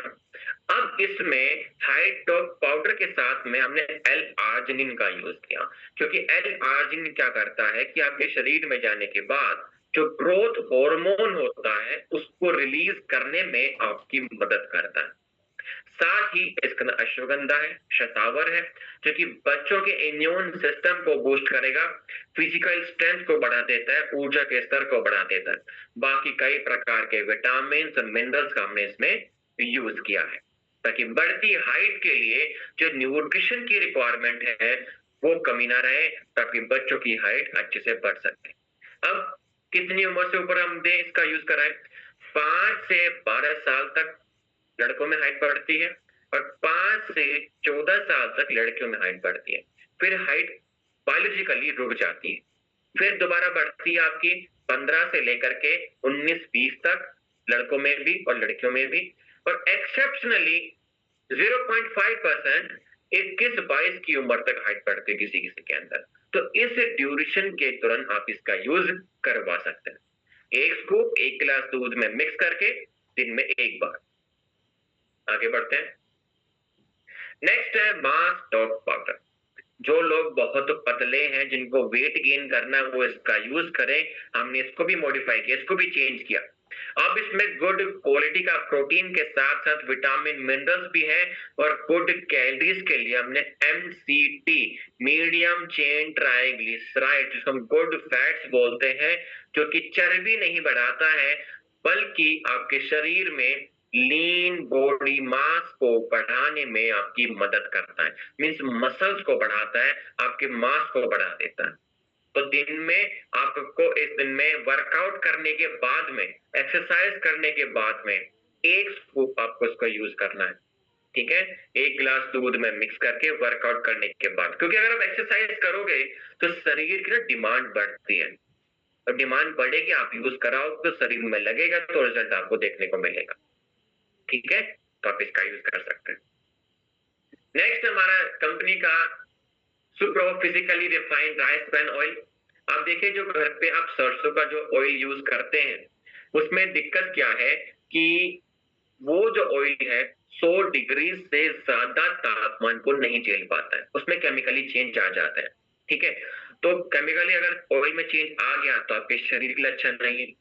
अब इसमें हाइट डॉग पाउडर के साथ में हमने एल आर्जिनिन का यूज किया, क्योंकि एल आर्जिनिन क्या करता है कि आपके शरीर में जाने के बाद जो ग्रोथ हार्मोन होता है उसको रिलीज करने में आपकी मदद करता है। साथ ही इसके अंदर अश्वगंधा है, शतावर है, जो कि बच्चों के इम्यून सिस्टम को बूस्ट करेगा, फिजिकल स्ट्रेंथ को बढ़ा देता है, ऊर्जा के स्तर को बढ़ा देता है। बाकी कई प्रकार के विटामिन और मिनरल्स का हमने इसमें यूज किया है, ताकि बढ़ती हाइट के लिए जो न्यूट्रिशन की रिक्वायरमेंट है वो कमी ना रहे, ताकि बच्चों की हाइट अच्छे से बढ़ सके। अब कितनी उम्र से ऊपर हम दे इसका यूज कराएं? 5 से 12 साल तक लड़कों में हाइट बढ़ती है, और 5 से 14 साल तक लड़कियों में हाइट बढ़ती है। फिर हाइट बायोलॉजिकली रुक जाती है, फिर दोबारा बढ़ती है आपकी 15 से लेकर के 19-20 तक, लड़कों में भी और लड़कियों में भी, और एक्सेप्शनली 0.5% 21-22 की उम्र तक हाइट बढ़ती है किसी किसी के अंदर। तो इस ड्यूरेशन के दौरान आप इसका यूज करवा सकते हैं, एक स्कूप 1 गिलास दूध में मिक्स करके दिन में 1 बार। आगे बढ़ते हैं। नेक्स्ट है मास डॉग पाउडर। जो लोग बहुत पतले हैं, जिनको वेट गेन करना है, वो इसका यूज करें। हमने इसको भी मॉडिफाई किया, इसको भी चेंज किया। अब इसमें गुड क्वालिटी का प्रोटीन के साथ साथ विटामिन मिनरल्स भी है, और गुड कैलोरीज के लिए हमने MCT, मीडियम चेन ट्राइग्लिसराइड, जिसको हम गुड फैट्स बोलते हैं, जो कि चर्बी नहीं बढ़ाता है बल्कि आपके शरीर में लीन बॉडी मास को बढ़ाने में आपकी मदद करता है, मींस मसल्स को बढ़ाता है, आपके मास को बढ़ा देता है। तो दिन में आपको इस दिन में वर्कआउट करने के बाद में, एक्सरसाइज करने के बाद में एक स्कूप आपको इसका यूज करना है, ठीक है, एक गिलास दूध में मिक्स करके वर्कआउट करने के बाद, क्योंकि अगर आप एक्सरसाइज करोगे तो शरीर की ना डिमांड बढ़ती है, और डिमांड बढ़ेगी, आप यूज कराओ तो शरीर में लगेगा, तो रिजल्ट आपको देखने को मिलेगा, ठीक है, तो आप इसका यूज कर सकते हैं। नेक्स्ट हमारा कंपनी का Supro physically refined rice bran oil. आप देखिए, जो घर पे आप सरसों का जो ऑयल यूज करते हैं, उसमें दिक्कत क्या है कि वो जो ऑयल है 100 डिग्री से ज्यादा तापमान को नहीं झेल पाता है, उसमें केमिकली चेंज आ जाता है, ठीक है। तो केमिकली अगर ऑयल में चेंज आ गया तो आपके शरीर के लिए अच्छा नहीं है।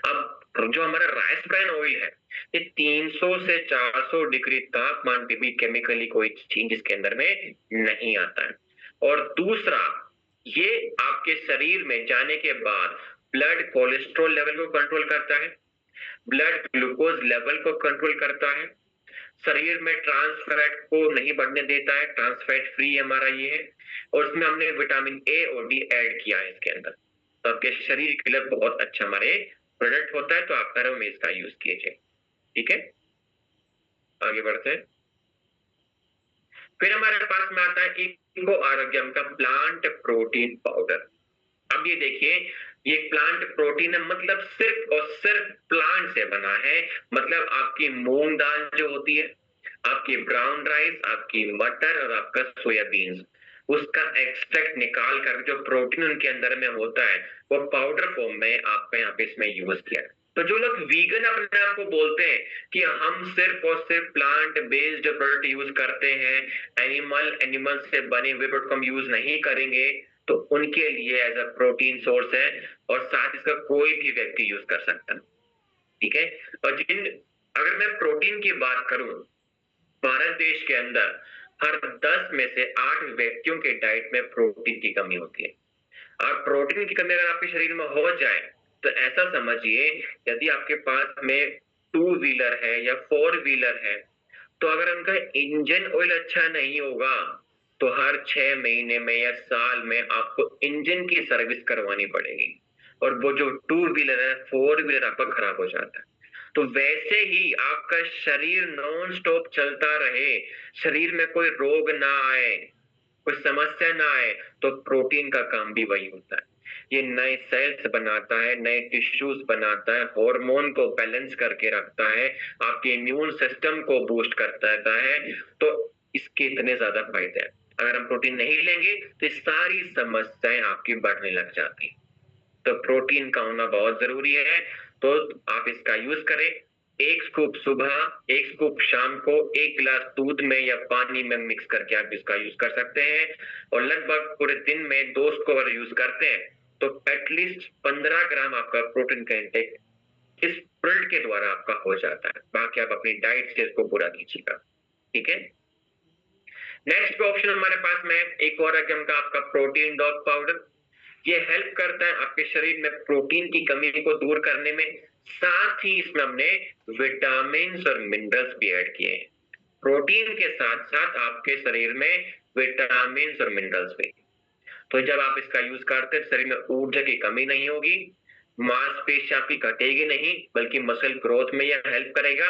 अब जो हमारा राइस ब्रान ऑयल है, ये 300 से 400 डिग्री तापमान पे भी केमिकली कोई चेंज इसके अंदर में नहीं आता है। और दूसरा, ये आपके शरीर में जाने के बाद ब्लड कोलेस्ट्रॉल लेवल को कंट्रोल करता है, ब्लड ग्लूकोज लेवल को कंट्रोल करता है, शरीर में ट्रांस फैट को नहीं बढ़ने देता है, ट्रांस फैट फ्री हमारा ये है, और इसमें हमने विटामिन ए और डी ऐड किया है इसके अंदर, तो आपके शरीर के लिए बहुत अच्छा हमारे प्रोडक्ट होता है, तो आप घरों में इसका यूज कीजिए, ठीक है। आगे बढ़ते हैं। फिर हमारे पास में आता है इको आरोग्यम का प्लांट प्रोटीन पाउडर। अब ये देखिए, ये प्लांट प्रोटीन है, मतलब सिर्फ और सिर्फ प्लांट से बना है, मतलब आपकी मूंग दाल जो होती है, आपकी ब्राउन राइस, आपकी मटर और आपका सोयाबीन, उसका एक्सट्रैक्ट निकाल कर जो प्रोटीन उनके अंदर में होता है वो पाउडर फॉर्म में आपने यहाँ पे इसमें यूज किया है। तो जो लोग वीगन अपने आप को बोलते हैं कि हम सिर्फ और सिर्फ प्लांट बेस्ड प्रोडक्ट यूज करते हैं, एनिमल से बने हुए प्रोडक्ट हम यूज नहीं करेंगे, तो उनके लिए एज अ प्रोटीन सोर्स है, और साथ इसका कोई भी व्यक्ति यूज कर सकता है, ठीक है। और अगर मैं प्रोटीन की बात करूं, भारत देश के अंदर हर 10 में से 8 व्यक्तियों के डाइट में प्रोटीन की कमी होती है, और प्रोटीन की कमी अगर आपके शरीर में हो जाए तो ऐसा समझिए, यदि आपके पास में 2 व्हीलर है या 4 व्हीलर है, तो अगर उनका इंजन ऑयल अच्छा नहीं होगा तो हर 6 महीने में या साल में आपको इंजन की सर्विस करवानी पड़ेगी, और वो जो 2 व्हीलर है, 4 व्हीलर आपका खराब हो जाता है। तो वैसे ही आपका शरीर नॉन स्टॉप चलता रहे, शरीर में कोई रोग ना आए, कोई समस्या ना आए, तो प्रोटीन का काम भी वही होता है। ये नए सेल्स बनाता है, नए टिश्यूज बनाता है, हार्मोन को बैलेंस करके रखता है, आपके इम्यून सिस्टम को बूस्ट करता है, तो इसके इतने ज्यादा फायदे हैं। अगर हम प्रोटीन नहीं लेंगे तो सारी समस्याएं आपकी बढ़ने लग जाती, तो प्रोटीन का होना बहुत जरूरी है। तो आप इसका यूज करें, एक स्कूप सुबह, एक स्कूप शाम को, एक गिलास दूध में या पानी में मिक्स करके आप इसका यूज कर सकते हैं, और लगभग पूरे दिन में 2 स्कूप अगर यूज करते हैं तो एटलीस्ट 15 ग्राम आपका प्रोटीन का इंटेक इस प्रोडक्ट के द्वारा आपका हो जाता है। बाकी आप अपनी डाइट से इसको पूरा कीजिएगा, ठीक है। नेक्स्ट ऑप्शन हमारे पास में एक और आइटम का आपका प्रोटीन डॉग पाउडर। ये हेल्प करता है आपके शरीर में प्रोटीन की कमी को दूर करने में, साथ ही इसमें हमने विटामिन और मिनरल्स भी ऐड किए हैं। प्रोटीन के साथ साथ आपके शरीर में विटामिन और मिनरल्स भी, तो जब आप इसका यूज करते हैं शरीर में ऊर्जा की कमी नहीं होगी, मांसपेशी आपकी घटेगी नहीं, बल्कि मसल ग्रोथ में यह हेल्प करेगा,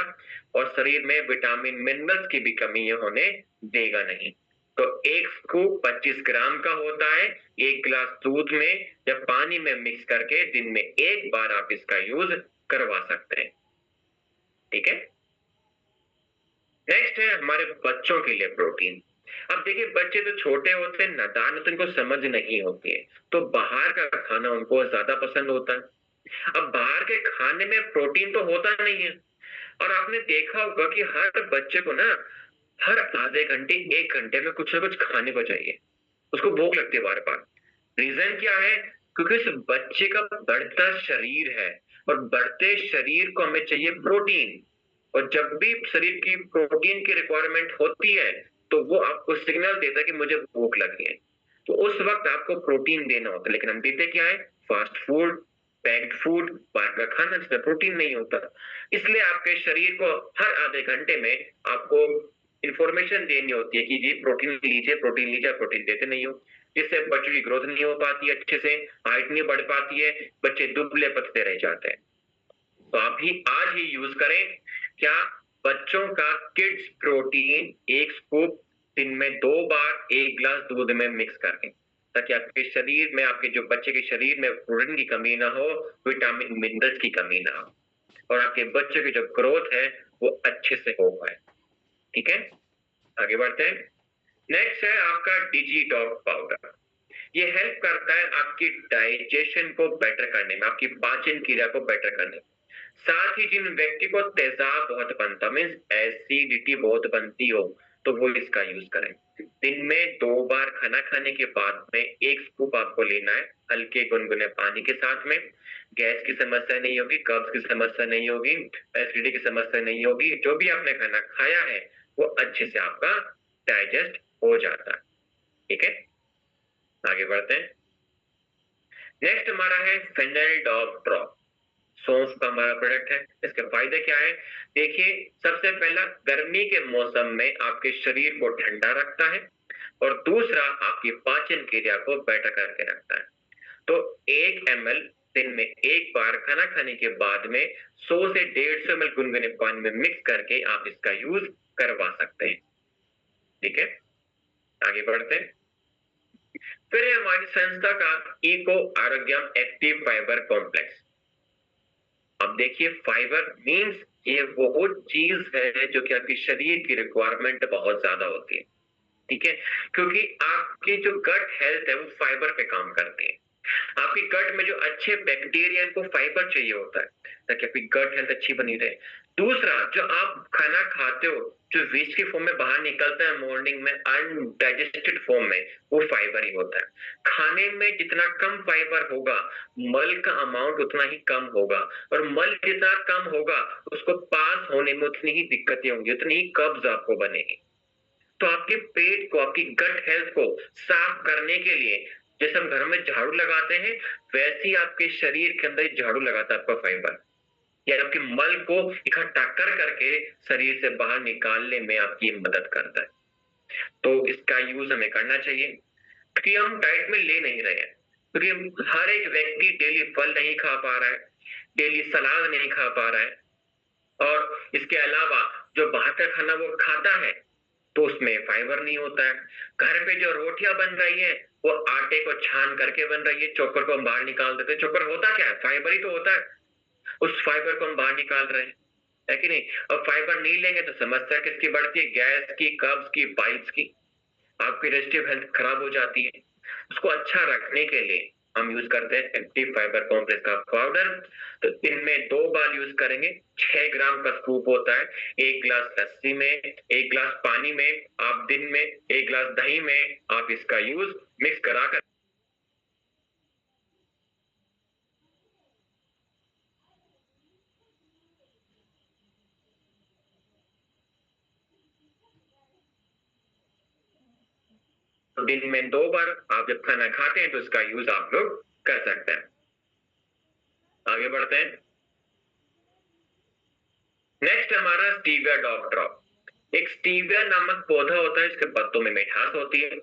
और शरीर में विटामिन मिनरल्स की भी कमी ये होने देगा नहीं। तो एक स्कूप 25 ग्राम का होता है, एक गिलास दूध में या पानी में मिक्स करके दिन में एक बार आप इसका यूज करवा सकते हैं, ठीक है। नेक्स्ट है हमारे बच्चों के लिए प्रोटीन। अब देखिए, बच्चे तो छोटे होते हैं, नादान होते हैं, उनको समझ नहीं होती है, तो बाहर का खाना उनको ज्यादा पसंद होता है। अब बाहर के खाने में प्रोटीन तो होता नहीं है, और आपने देखा होगा कि हर बच्चे को ना हर आधे घंटे 1 घंटे में कुछ ना कुछ खाने को चाहिए, उसको भूख लगती है बार बार। रीजन क्या है? क्योंकि उस बच्चे का बढ़ता शरीर है, और बढ़ते शरीर को हमें चाहिए प्रोटीन, और जब भी शरीर की प्रोटीन की रिक्वायरमेंट होती है तो वो आपको सिग्नल देता है कि मुझे भूख लगी है, तो उस वक्त आपको प्रोटीन देना होता है। लेकिन हम देते क्या है, फास्ट फूड, पैक्ड फूड, बाहर का खाना जिसमें प्रोटीन नहीं होता। इसलिए आपके शरीर को हर आधे घंटे में आपको इंफॉर्मेशन देनी होती है कि जी प्रोटीन लीजिए, प्रोटीन लीजिए, प्रोटीन देते नहीं हो, जिससे बच्चों की ग्रोथ नहीं हो पाती है अच्छे से, हाइट नहीं बढ़ पाती है, बच्चे दुबले पतले रह जाते हैं। तो आप ही आज ही यूज करें क्या, बच्चों का किड्स प्रोटीन एक स्कूप दिन में 2 बार 1 गिलास दूध में मिक्स करें, ताकि आपके शरीर में, आपके जो बच्चे के शरीर में प्रोटीन की कमी ना हो, विटामिन मिनरल्स की कमी ना हो, और आपके बच्चे की जो ग्रोथ है वो अच्छे से हो पाए। ठीक है, आगे बढ़ते हैं। नेक्स्ट है आपका डिजीटॉक पाउडर। ये हेल्प करता है आपकी डाइजेशन को बेटर करने में, आपकी पाचन क्रिया को बेटर करने में। साथ ही जिन व्यक्ति को तेजाब बहुत बनता, मीन्स एसिडिटी बहुत बनती हो, तो वो इसका यूज करें। दिन में 2 बार खाना खाने के बाद में 1 स्कूप आपको लेना है, हल्के गुनगुने पानी के साथ में। गैस की समस्या नहीं होगी, कब्ज की समस्या नहीं होगी, एसिडिटी की समस्या नहीं होगी, जो भी आपने खाना खाया है वो अच्छे से आपका डाइजेस्ट हो जाता है। ठीक है, आगे बढ़ते हैं। नेक्स्ट हमारा है फेनेलडॉग ड्रॉप। सौंफ का हमारा प्रोडक्ट है। इसके फायदे क्या है, देखिए सबसे पहला, गर्मी के मौसम में आपके शरीर को ठंडा रखता है, और दूसरा आपकी पाचन क्रिया को बेटर करके रखता है। तो 1 ml दिन में 1 बार खाना खाने के बाद में 100 से 150 ml गुनगुने पानी में मिक्स करके आप इसका यूज करवा सकते हैं। ठीक है, आगे बढ़ते हैं। फिर हमारी संस्था का इको आरोग्यम एक्टिव फाइबर कॉम्प्लेक्स। अब देखिए, फाइबर मींस ये वो चीज है जो कि आपके शरीर की रिक्वायरमेंट बहुत ज्यादा होती है। ठीक है, क्योंकि आपकी जो गट हेल्थ है वो फाइबर पे काम करती है। आपकी गट में जो अच्छे बैक्टीरिया को फाइबर चाहिए होता है, ताकि आपकी गट हेल्थ अच्छी बनी रहे। दूसरा, जो आप खाना खाते हो, जो वेस्ट के फॉर्म में बाहर निकलता है मॉर्निंग में अनडाइजेस्टेड फॉर्म में, वो फाइबर ही होता है। खाने में जितना कम फाइबर होगा, मल का अमाउंट उतना ही कम होगा, और मल जितना कम होगा उसको पास होने में उतनी ही दिक्कतें होंगी, उतनी ही कब्ज आपको बनेगी। तो आपके पेट को, आपकी गट हेल्थ को साफ करने के लिए, जैसे हम घर में झाड़ू लगाते हैं, वैसे ही आपके शरीर के अंदर झाड़ू लगाता है आपका फाइबर। ये आपके मल को इकट्ठा कर करके शरीर से बाहर निकालने में आपकी मदद करता है। तो इसका यूज हमें करना चाहिए, क्योंकि हम डाइट में ले नहीं रहे हैं। क्योंकि हर एक व्यक्ति डेली फल नहीं खा पा रहा है, डेली सलाद नहीं खा पा रहा है, और इसके अलावा जो बाहर का खाना वो खाता है तो उसमें फाइबर नहीं होता है। घर पे जो रोटियां बन रही है वो आटे को छान करके बन रही है, चोकर को हम बाहर निकाल देते हैं। चोकर होता क्या है, फाइबर ही तो होता है। उस फाइबर को हम बाहर निकाल रहे हैं, है कि नहीं। और फाइबर नहीं लेंगे तो समस्या किसकी बढ़ती है, गैस की, कब्ज की, पाइल्स की। आपकी डाइजेस्टिव हेल्थ खराब हो जाती है। उसको अच्छा रखने के लिए हम यूज करते हैं एक्टिव फाइबर कॉम्प्लेक्स का पाउडर। तो दिन में 2 बार यूज करेंगे। 6 ग्राम का स्कूप होता है। 1 गिलास लस्सी में, 1 गिलास पानी में, आप दिन में 1 गिलास दही में आप इसका यूज मिक्स करा कर दिन में 2 बार आप जब खाना खाते हैं तो इसका यूज आप लोग कर सकते हैं। आगे बढ़ते हैं। नेक्स्ट हमारा स्टीविया डॉग ड्रॉप। एक स्टीविया नामक पौधा होता है, इसके पत्तों में मिठास होती है,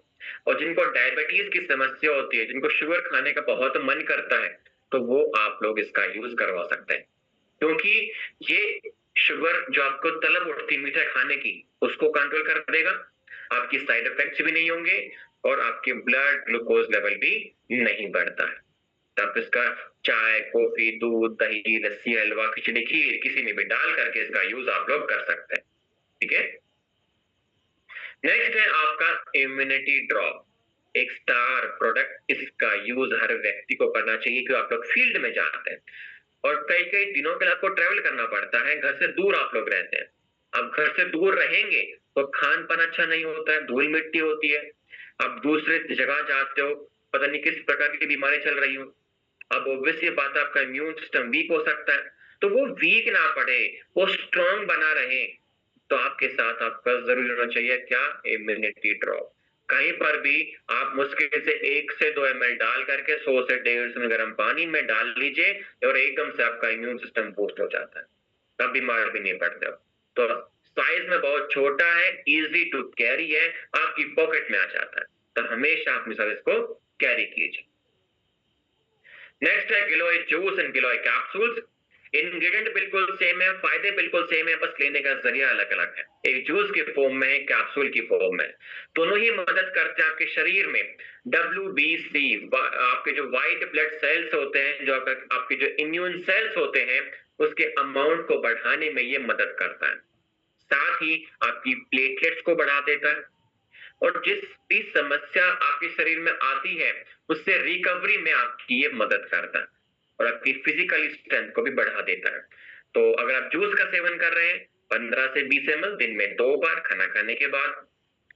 और जिनको डायबिटीज की समस्या होती है, जिनको शुगर खाने का बहुत मन करता है, तो वो आप लोग इसका यूज करवा सकते हैं। क्योंकि ये शुगर जो आपको तलब उठती है मीठा खाने की, उसको कंट्रोल कर देगा। आपकी साइड इफेक्ट्स भी नहीं होंगे, और आपके ब्लड ग्लूकोज लेवल भी नहीं बढ़ता है। आप इसका चाय, कॉफी, दूध, दही, लस्सी, हलवा, खिचड़ी, खीर किसी में भी डाल करके इसका यूज आप लोग कर सकते हैं। ठीक है, नेक्स्ट है आपका इम्यूनिटी ड्रॉप। एक स्टार प्रोडक्ट, इसका यूज हर व्यक्ति को करना चाहिए, क्योंकि आप लोग फील्ड में जाते हैं और कई कई दिनों के लिए आपको ट्रेवल करना पड़ता है, घर से दूर आप लोग रहते हैं। अब घर से दूर रहेंगे तो खान पान अच्छा नहीं होता है, धूल मिट्टी होती है। अब दूसरे जगह जाते हो, पता नहीं किस प्रकार की बीमारी चल रही हो, अब ऑब्वियसली बात है, आपका इम्यून सिस्टम वीक हो सकता है, तो वो वीक ना पड़े, वो स्ट्रांग बना रहे, तो आपके साथ आपका जरूर होना चाहिए क्या, इम्यूनिटी ड्रॉप। कहीं पर भी आप मुश्किल से 1 से 2 ml डाल करके 100 से 150 गर्म पानी में डाल लीजिए और एकदम से आपका इम्यून सिस्टम बूस्ट हो जाता है, तब बीमार भी नहीं पड़ते हो। तो साइज में बहुत छोटा है, इजी टू कैरी है, आपकी पॉकेट में आ जाता है, तो हमेशा अपने साथ इसको कैरी कीजिए। नेक्स्ट है गिलोय जूस एंड गिलोय कैप्सूल्स। इंग्रेडिएंट बिल्कुल सेम है, फायदे बिल्कुल सेम है, बस लेने का जरिया अलग अलग है। एक जूस के फॉर्म में है, कैप्सूल की फॉर्म में। दोनों ही मदद करते हैं आपके शरीर में WBC, आपके जो व्हाइट ब्लड सेल्स होते हैं, जो आपके जो इम्यून सेल्स होते हैं, उसके अमाउंट को बढ़ाने में ये मदद करता है। साथ ही आपकी प्लेटलेट्स को बढ़ा देता है, और जिस भी समस्या आपके शरीर में आती है उससे रिकवरी में आपकी ये मदद करता है, और आपकी फिजिकल स्ट्रेंथ को भी बढ़ा देता है। तो अगर आप जूस का सेवन कर रहे हैं 15 से 20 ml दिन में 2 बार खाना खाने के बाद,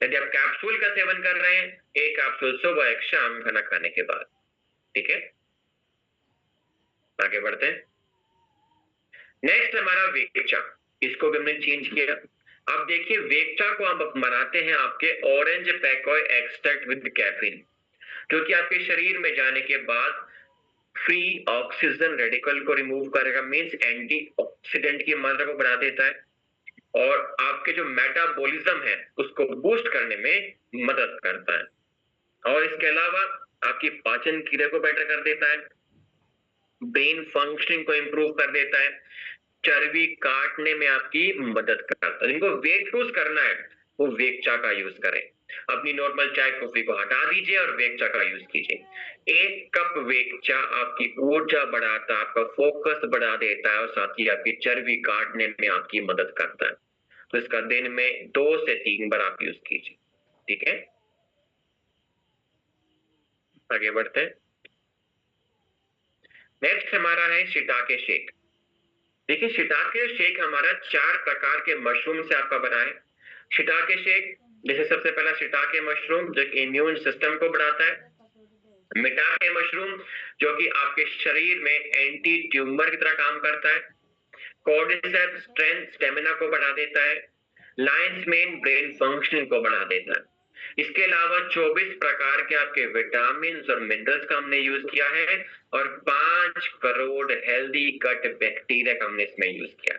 यदि आप कैप्सूल का सेवन कर रहे हैं 1 कैप्सूल सुबह 1 शाम खाना खाने के बाद। ठीक है, आगे बढ़ते हैं। नेक्स्ट हमारा वेगचा, इसको भी हमने चेंज किया। अब देखिए वेगचा को हम बनाते हैं आपके ऑरेंज पैकोय एक्सट्रैक्ट विद कैफीन, जो कि आपके शरीर में जाने के बाद फ्री ऑक्सीजन रेडिकल को रिमूव करेगा, मींस एंटीऑक्सीडेंट की मात्रा को बढ़ा देता है, और आपके जो मेटाबॉलिज्म है उसको बूस्ट करने में मदद करता है, और इसके अलावा आपकी पाचन क्रिया को बेटर कर देता है, ब्रेन फंक्शनिंग को इंप्रूव कर देता है, चर्बी काटने में आपकी मदद करता है। जिनको वेट लूज करना है वो वेगचा का यूज करें, अपनी नॉर्मल चाय कॉफी को हटा दीजिए और वेगचा का यूज कीजिए। 1 कप वेगचा आपकी ऊर्जा बढ़ाता है, आपका फोकस बढ़ा देता है, और साथ ही आपकी चर्बी काटने में आपकी मदद करता है। तो इसका दिन में 2 से 3 बार आप यूज कीजिए। ठीक है, आगे बढ़ते हैं। नेक्स्ट हमारा है शिटाके शेक। देखिए शिटाके शेक हमारा 4 प्रकार के मशरूम से आपका बना है। शिटाके शेक, जैसे सबसे पहला शिटाके मशरूम जो कि इम्यून सिस्टम को बढ़ाता है, मिटाके मशरूम जो कि आपके शरीर में एंटी ट्यूमर की तरह काम करता है, कॉर्डिसेप्स स्ट्रेंथ स्टेमिना को बढ़ा देता है, लायंस मेन ब्रेन फंक्शनिंग को बढ़ा देता है। इसके अलावा 24 प्रकार के आपके विटामिन और मिनरल्स का हमने यूज किया है, और 5 करोड़ हेल्दी गट बैक्टीरिया का हमने इसमें यूज किया।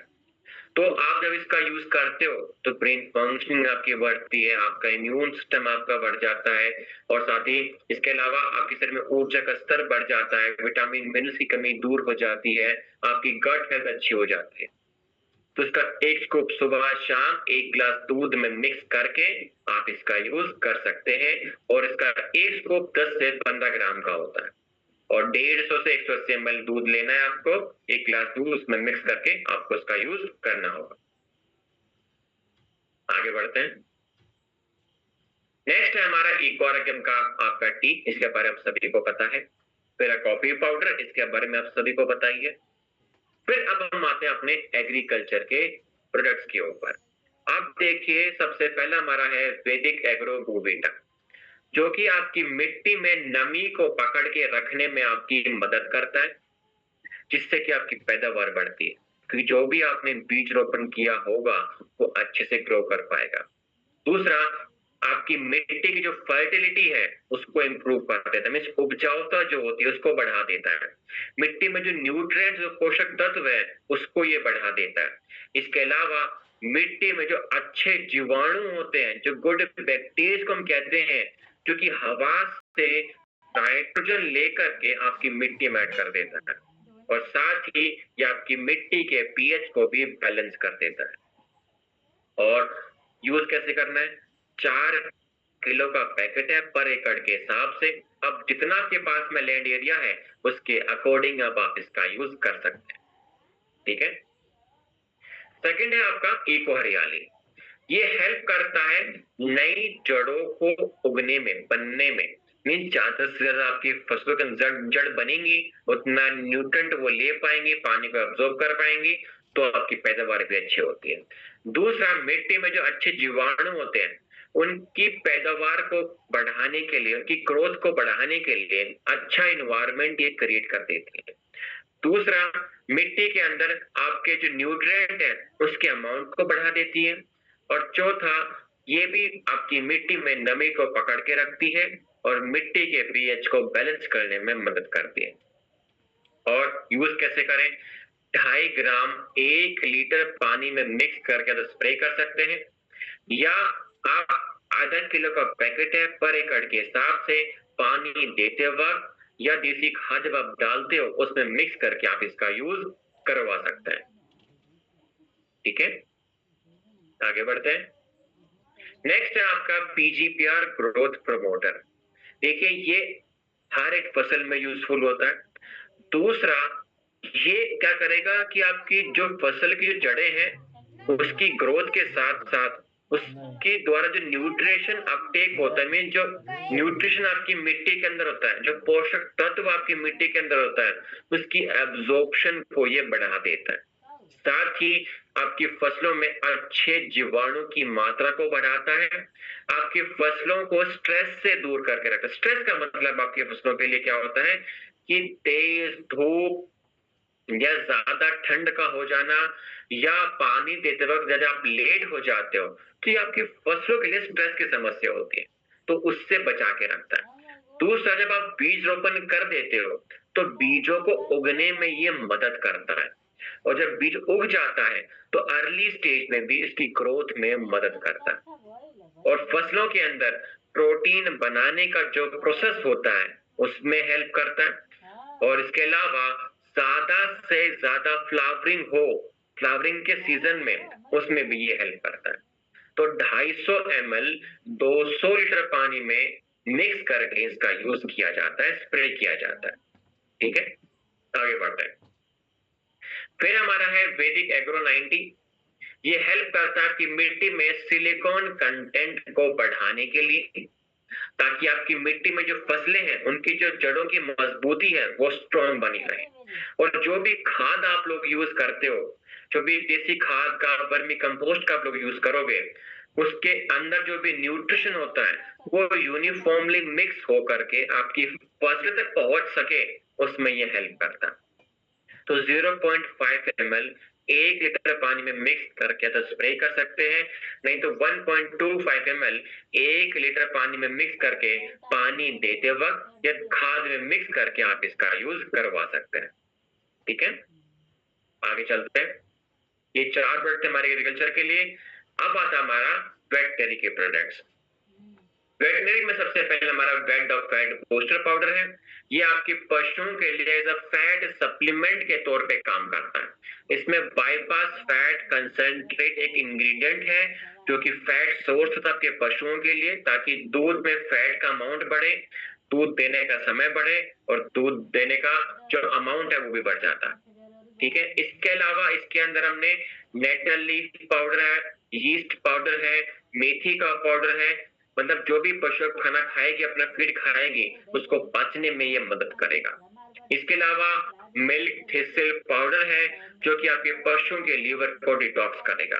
तो आप जब इसका यूज करते हो तो ब्रेन फंक्शनिंग आपकी बढ़ती है, आपका इम्यून सिस्टम आपका बढ़ जाता है, और साथ ही इसके अलावा आपके शरीर में ऊर्जा का स्तर बढ़ जाता है, विटामिन मिनरल्स की कमी दूर हो जाती है, आपकी गट हेल्थ अच्छी हो जाती है। तो इसका 1 स्कूप सुबह शाम 1 गिलास दूध में मिक्स करके आप इसका यूज कर सकते हैं, और इसका 1 स्कूप 10 से 15 ग्राम का होता है, और 150 से 180 ml दूध लेना है आपको, 1 गिलास दूध उसमें मिक्स करके आपको इसका यूज करना होगा। आगे बढ़ते हैं। नेक्स्ट है हमारा इक्वारगम का आपका टी, इसके बारे में आप सभी को पता है। फिर कॉफी पाउडर, इसके बारे में आप सभी को पता ही है। फिर अब हम आते हैं अपने एग्रीकल्चर के प्रोडक्ट्स के ऊपर। अब देखिए सबसे पहला हमारा है वैदिक एग्रो बोविटा, जो कि आपकी मिट्टी में नमी को पकड़ के रखने में आपकी मदद करता है, जिससे कि आपकी पैदावार बढ़ती है, क्योंकि जो भी आपने बीज रोपण किया होगा वो अच्छे से ग्रो कर पाएगा। दूसरा, आपकी मिट्टी की जो फर्टिलिटी है उसको इंप्रूव कर देता है, मीन्स उपजाऊता जो होती है उसको बढ़ा देता है। मिट्टी में जो न्यूट्रिएंट्स जो पोषक तत्व है उसको ये बढ़ा देता है। इसके अलावा मिट्टी में जो अच्छे जीवाणु होते हैं, जो गुड बैक्टीरिया को हम कहते हैं, जो कि हवा से नाइट्रोजन लेकर के आपकी मिट्टी में ऐड कर देता है, और साथ ही ये आपकी मिट्टी के पीएच को भी बैलेंस कर देता है। और यूज कैसे करना है, 4 किलो का पैकेट है पर एकड़ के हिसाब से। अब जितना आपके पास में लैंड एरिया है उसके अकॉर्डिंग अब आप इसका यूज कर सकते हैं। ठीक है, सेकंड है आपका इको हरियाली। ये हेल्प करता है नई जड़ों को उगने में, बनने में, मीन ज्यादा से ज्यादा आपकी फसलों के जड़ बनेंगी, उतना न्यूट्रिएंट वो ले पाएंगे, पानी को एब्जॉर्ब कर पाएंगी, तो आपकी पैदावार भी अच्छी होती है। दूसरा, मिट्टी में जो अच्छे जीवाणु होते हैं उनकी पैदावार को बढ़ाने के लिए, उनकी ग्रोथ को बढ़ाने के लिए अच्छा इन्वायरमेंट ये क्रिएट कर देती है। दूसरा, मिट्टी के अंदर आपके जो न्यूट्रिएंट है उसके अमाउंट को बढ़ा देती है। और चौथा, ये भी आपकी मिट्टी में नमी को पकड़ के रखती है और मिट्टी के पीएच को बैलेंस करने में मदद करती है। और यूज कैसे करें? 2.5 ग्राम 1 लीटर पानी में मिक्स करके तो स्प्रे कर सकते हैं, या आप आधा किलो का पैकेट है पर एकड़ के हिसाब से पानी देते वक्त या देसी खाद जब आप डालते हो उसमें मिक्स करके आप इसका यूज करवा सकते हैं। ठीक है, आगे बढ़ते हैं। नेक्स्ट है आपका पीजीपीआर ग्रोथ प्रमोटर। देखिए, ये हर एक फसल में यूजफुल होता है। दूसरा, ये क्या करेगा कि आपकी जो फसल की जो जड़ें हैं उसकी ग्रोथ के साथ साथ उसके द्वारा जो न्यूट्रिशन अपटेक होता है, मीन जो न्यूट्रिशन आपकी मिट्टी के अंदर होता है, जो पोषक तत्व आपकी मिट्टी के अंदर होता है, उसकी एब्जॉर्प्शन को ये बढ़ा देता है। साथ ही आपकी फसलों में अच्छे जीवाणु की मात्रा को बढ़ाता है, आपकी फसलों को स्ट्रेस से दूर करके रखता है। स्ट्रेस का मतलब आपकी फसलों के लिए क्या होता है कि तेज धूप या ज्यादा ठंड का हो जाना, या पानी देते वक्त जब आप लेट हो जाते हो तो ये आपकी फसलों के लिए स्ट्रेस की समस्या होती है, तो उससे बचा के रखता है। दूसरा, जब आप बीज रोपण कर देते हो तो बीजों को उगने में ये मदद करता है, और जब बीज उग जाता है तो अर्ली स्टेज में भी इसकी ग्रोथ में मदद करता है। और फसलों के अंदर प्रोटीन बनाने का जो प्रोसेस होता है उसमें हेल्प करता है। और इसके अलावा ज्यादा से ज्यादा फ्लावरिंग के सीजन में उसमें भी ये हेल्प करता है। तो 250 ml 200 लीटर पानी में मिक्स करके इसका यूज किया जाता है, स्प्रे किया जाता है। ठीक है, आगे बढ़ते हैं। फिर हमारा है वैदिक एग्रो 90। ये हेल्प करता है कि मिट्टी में सिलिकॉन कंटेंट को बढ़ाने के लिए, ताकि आपकी मिट्टी में जो फसलें हैं उनकी जो जड़ों की मजबूती है वो स्ट्रॉन्ग बनी रहे। और जो भी खाद आप लोग यूज करते हो, जो भी देसी खाद का, वर्मी कंपोस्ट का आप लोग यूज करोगे, उसके अंदर जो भी न्यूट्रिशन होता है वो यूनिफॉर्मली मिक्स हो करके आपकी फसल तक पहुंच सके, उसमें ये हेल्प करता है। तो 0.5 ml 1 लीटर पानी में मिक्स करके तो स्प्रे कर सकते हैं, नहीं तो 1.25 ml 1 लीटर पानी में मिक्स करके पानी देते वक्त या खाद में मिक्स करके आप इसका यूज करवा सकते हैं। ठीक है, आगे चलते हैं। ये 4 प्रोडक्ट हमारे एग्रीकल्चर के लिए। अब आता हमारा वेटनरी के प्रोडक्ट्स। वेटनरी में सबसे पहले हमारा weight of fat booster powder है। ये आपके पशुओं के लिए एज अ फैट सप्लीमेंट के तौर पे काम करता है। इसमें बाईपास फैट कंसंट्रेट एक इंग्रेडिएंट है जो कि फैट सोर्स होता है आपके पशुओं के लिए, ताकि दूध में फैट का अमाउंट बढ़े, दूध देने का समय बढ़े और दूध देने का जो अमाउंट है वो भी बढ़ जाता है। ठीक है, इसके अलावा इसके अंदर हमने नेटल लीफ पाउडर है, यीस्ट पाउडर है, मेथी का पाउडर है। मतलब जो भी पशु खाना खाएगी, अपना फीड खाएगी, उसको पचने में ये मदद करेगा। इसके अलावा मिल्क थिसल पाउडर है जो कि आपके पशुओं के लीवर को डिटॉक्स करेगा।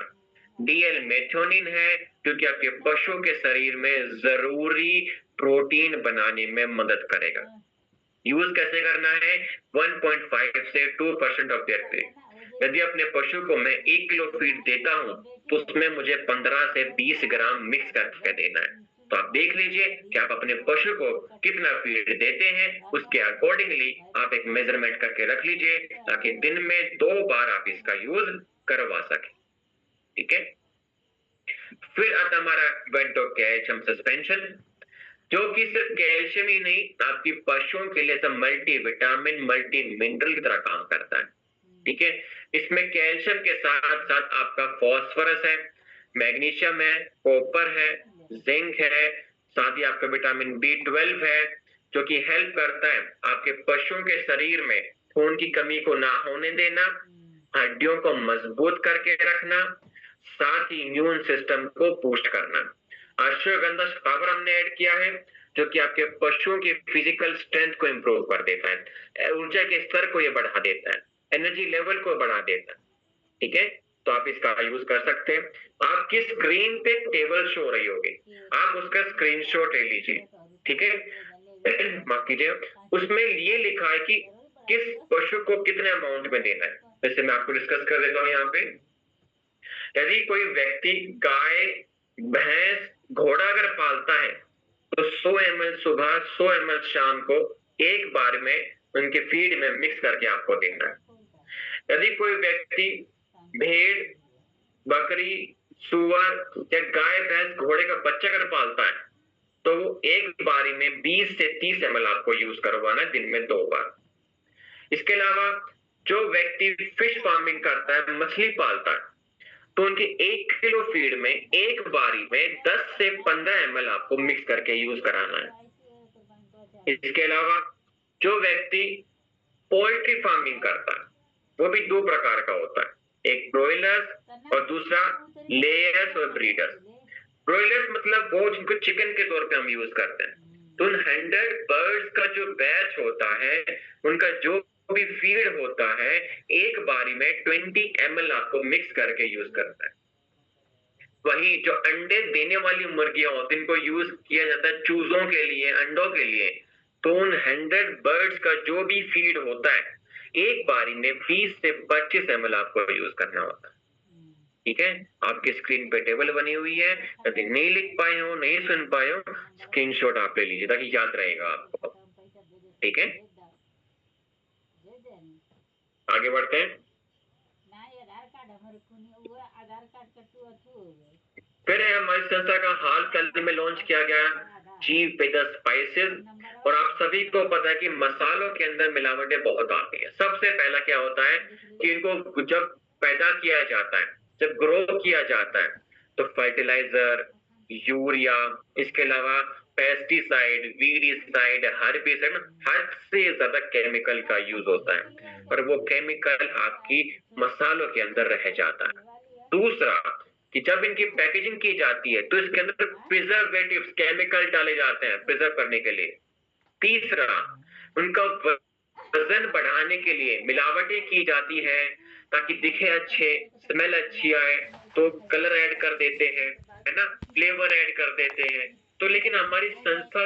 डीएल मेथोनिन है जो कि आपके पशु के शरीर में जरूरी प्रोटीन बनाने में मदद करेगा। यूज कैसे करना है? 1.5 से 2% ऑफ देयर फीड। यदि अपने पशु को मैं 1 किलो फीड देता हूं तो उसमें मुझे 15 से 20 ग्राम मिक्स करके देना है। तो आप देख लीजिए कि आप अपने पशु को कितना फीड देते हैं, उसके अकॉर्डिंगली आप एक मेजरमेंट करके रख लीजिए, ताकि दिन में 2 बार आप इसका यूज करवा सके। ठीक है, फिर आता हमारा वेंटो कैल्शियम सस्पेंशन, जो कि सिर्फ कैल्शियम ही नहीं, आपकी पशुओं के लिए सब मल्टी विटामिन, मल्टी मिनरल की तरह काम करता है। ठीक है, इसमें कैल्शियम के साथ साथ आपका फॉस्फोरस है, मैग्नीशियम है, कॉपर है, जिंक है, साथ ही आपका विटामिन B12 है, जो कि हेल्प करता है आपके पशुओं के शरीर में खून की कमी को ना होने देना, हड्डियों को मजबूत करके रखना, साथ ही इम्यून सिस्टम को बूस्ट करना। अश्वगंधा पावर हमने ऐड किया है जो कि आपके पशुओं की फिजिकल स्ट्रेंथ को इंप्रूव कर देता है, ऊर्जा के स्तर को ये बढ़ा देता है, एनर्जी लेवल को बढ़ा देता है। ठीक है, तो आप इसका यूज कर सकते हैं। आपकी स्क्रीन पे टेबल शो हो रही होगी, आप उसका स्क्रीनशॉट ले लीजिए, ठीक है। माफ कीजिए, उसमें ये लिखा है कि किस पशु को कितने अमाउंट में देना है। जैसे मैं आपको डिस्कस कर देता हूँ यहाँ पे। यदि कोई व्यक्ति गाय, भैंस, घोड़ा अगर पालता है तो 100 ml सुबह, 100 ml शाम को एक बार में उनके फीड में मिक्स करके आपको देना है। यदि कोई व्यक्ति भेड़, बकरी, सुअर या गाय, भैंस, घोड़े का बच्चा अगर पालता है तो वो एक बारी में 20 से 30 ml आपको यूज करवाना है, दिन में 2 बार। इसके अलावा जो व्यक्ति फिश फार्मिंग करता है, मछली पालता है, तो उनके 1 किलो फीड में एक बारी में 10 से 15 ml आपको मिक्स करके यूज कराना है। इसके अलावा जो व्यक्ति पोल्ट्री फार्मिंग करता है, वो भी 2 प्रकार का होता है, एक ब्रॉयलर्स और दूसरा लेयर्स और ब्रीडर्स। ब्रॉयलर्स मतलब वो जिनको चिकन के तौर पे हम यूज करते हैं। तो उन 100 बर्ड्स का जो बैच होता है, उनका जो भी फीड होता है, एक बारी में 20 ml आपको मिक्स करके यूज करता है। वहीं जो अंडे देने वाली मुर्गियां होती हैं, इनको यूज किया जाता है चूजों के लिए, अंडों के लिए। तो उन 100 बर्ड्स का जो भी फीड होता है, एक बारी में 20 से 25 ml आपको यूज करना होता है, ठीक है। आपकी स्क्रीन पे टेबल बनी हुई है, यदि नहीं लिख पाए हो, नहीं सुन पाए हो, स्क्रीनशॉट आप ले लीजिए ताकि याद रहेगा आपको, ठीक है। आगे बढ़ते हैं। फिर हमारी संस्था का हाल फिलहाल में लॉन्च किया गया चीफ विद स्पाइसेस। और आप सभी को पता है कि मसालों के अंदर मिलावटें बहुत आती है। सबसे पहला क्या होता है कि इनको जब पैदा किया जाता है, जब ग्रो किया जाता है, तो फर्टिलाइजर, यूरिया, इसके अलावा पेस्टिसाइड, वीडिसाइड, हर्बिसाइड, हद से ज्यादा केमिकल का यूज होता है और वो केमिकल आपकी मसालों के अंदर रह जाता है। दूसरा कि जब इनकी पैकेजिंग की जाती है तो इसके अंदर प्रिजर्वेटिव्स, केमिकल डाले जाते हैं प्रिजर्व करने के लिए। तीसरा, उनका वजन बढ़ाने के लिए मिलावटें की जाती है ताकि दिखे अच्छे, स्मेल अच्छी आए, तो कलर ऐड कर देते हैं, है ना, फ्लेवर ऐड कर देते हैं। तो लेकिन हमारी संस्था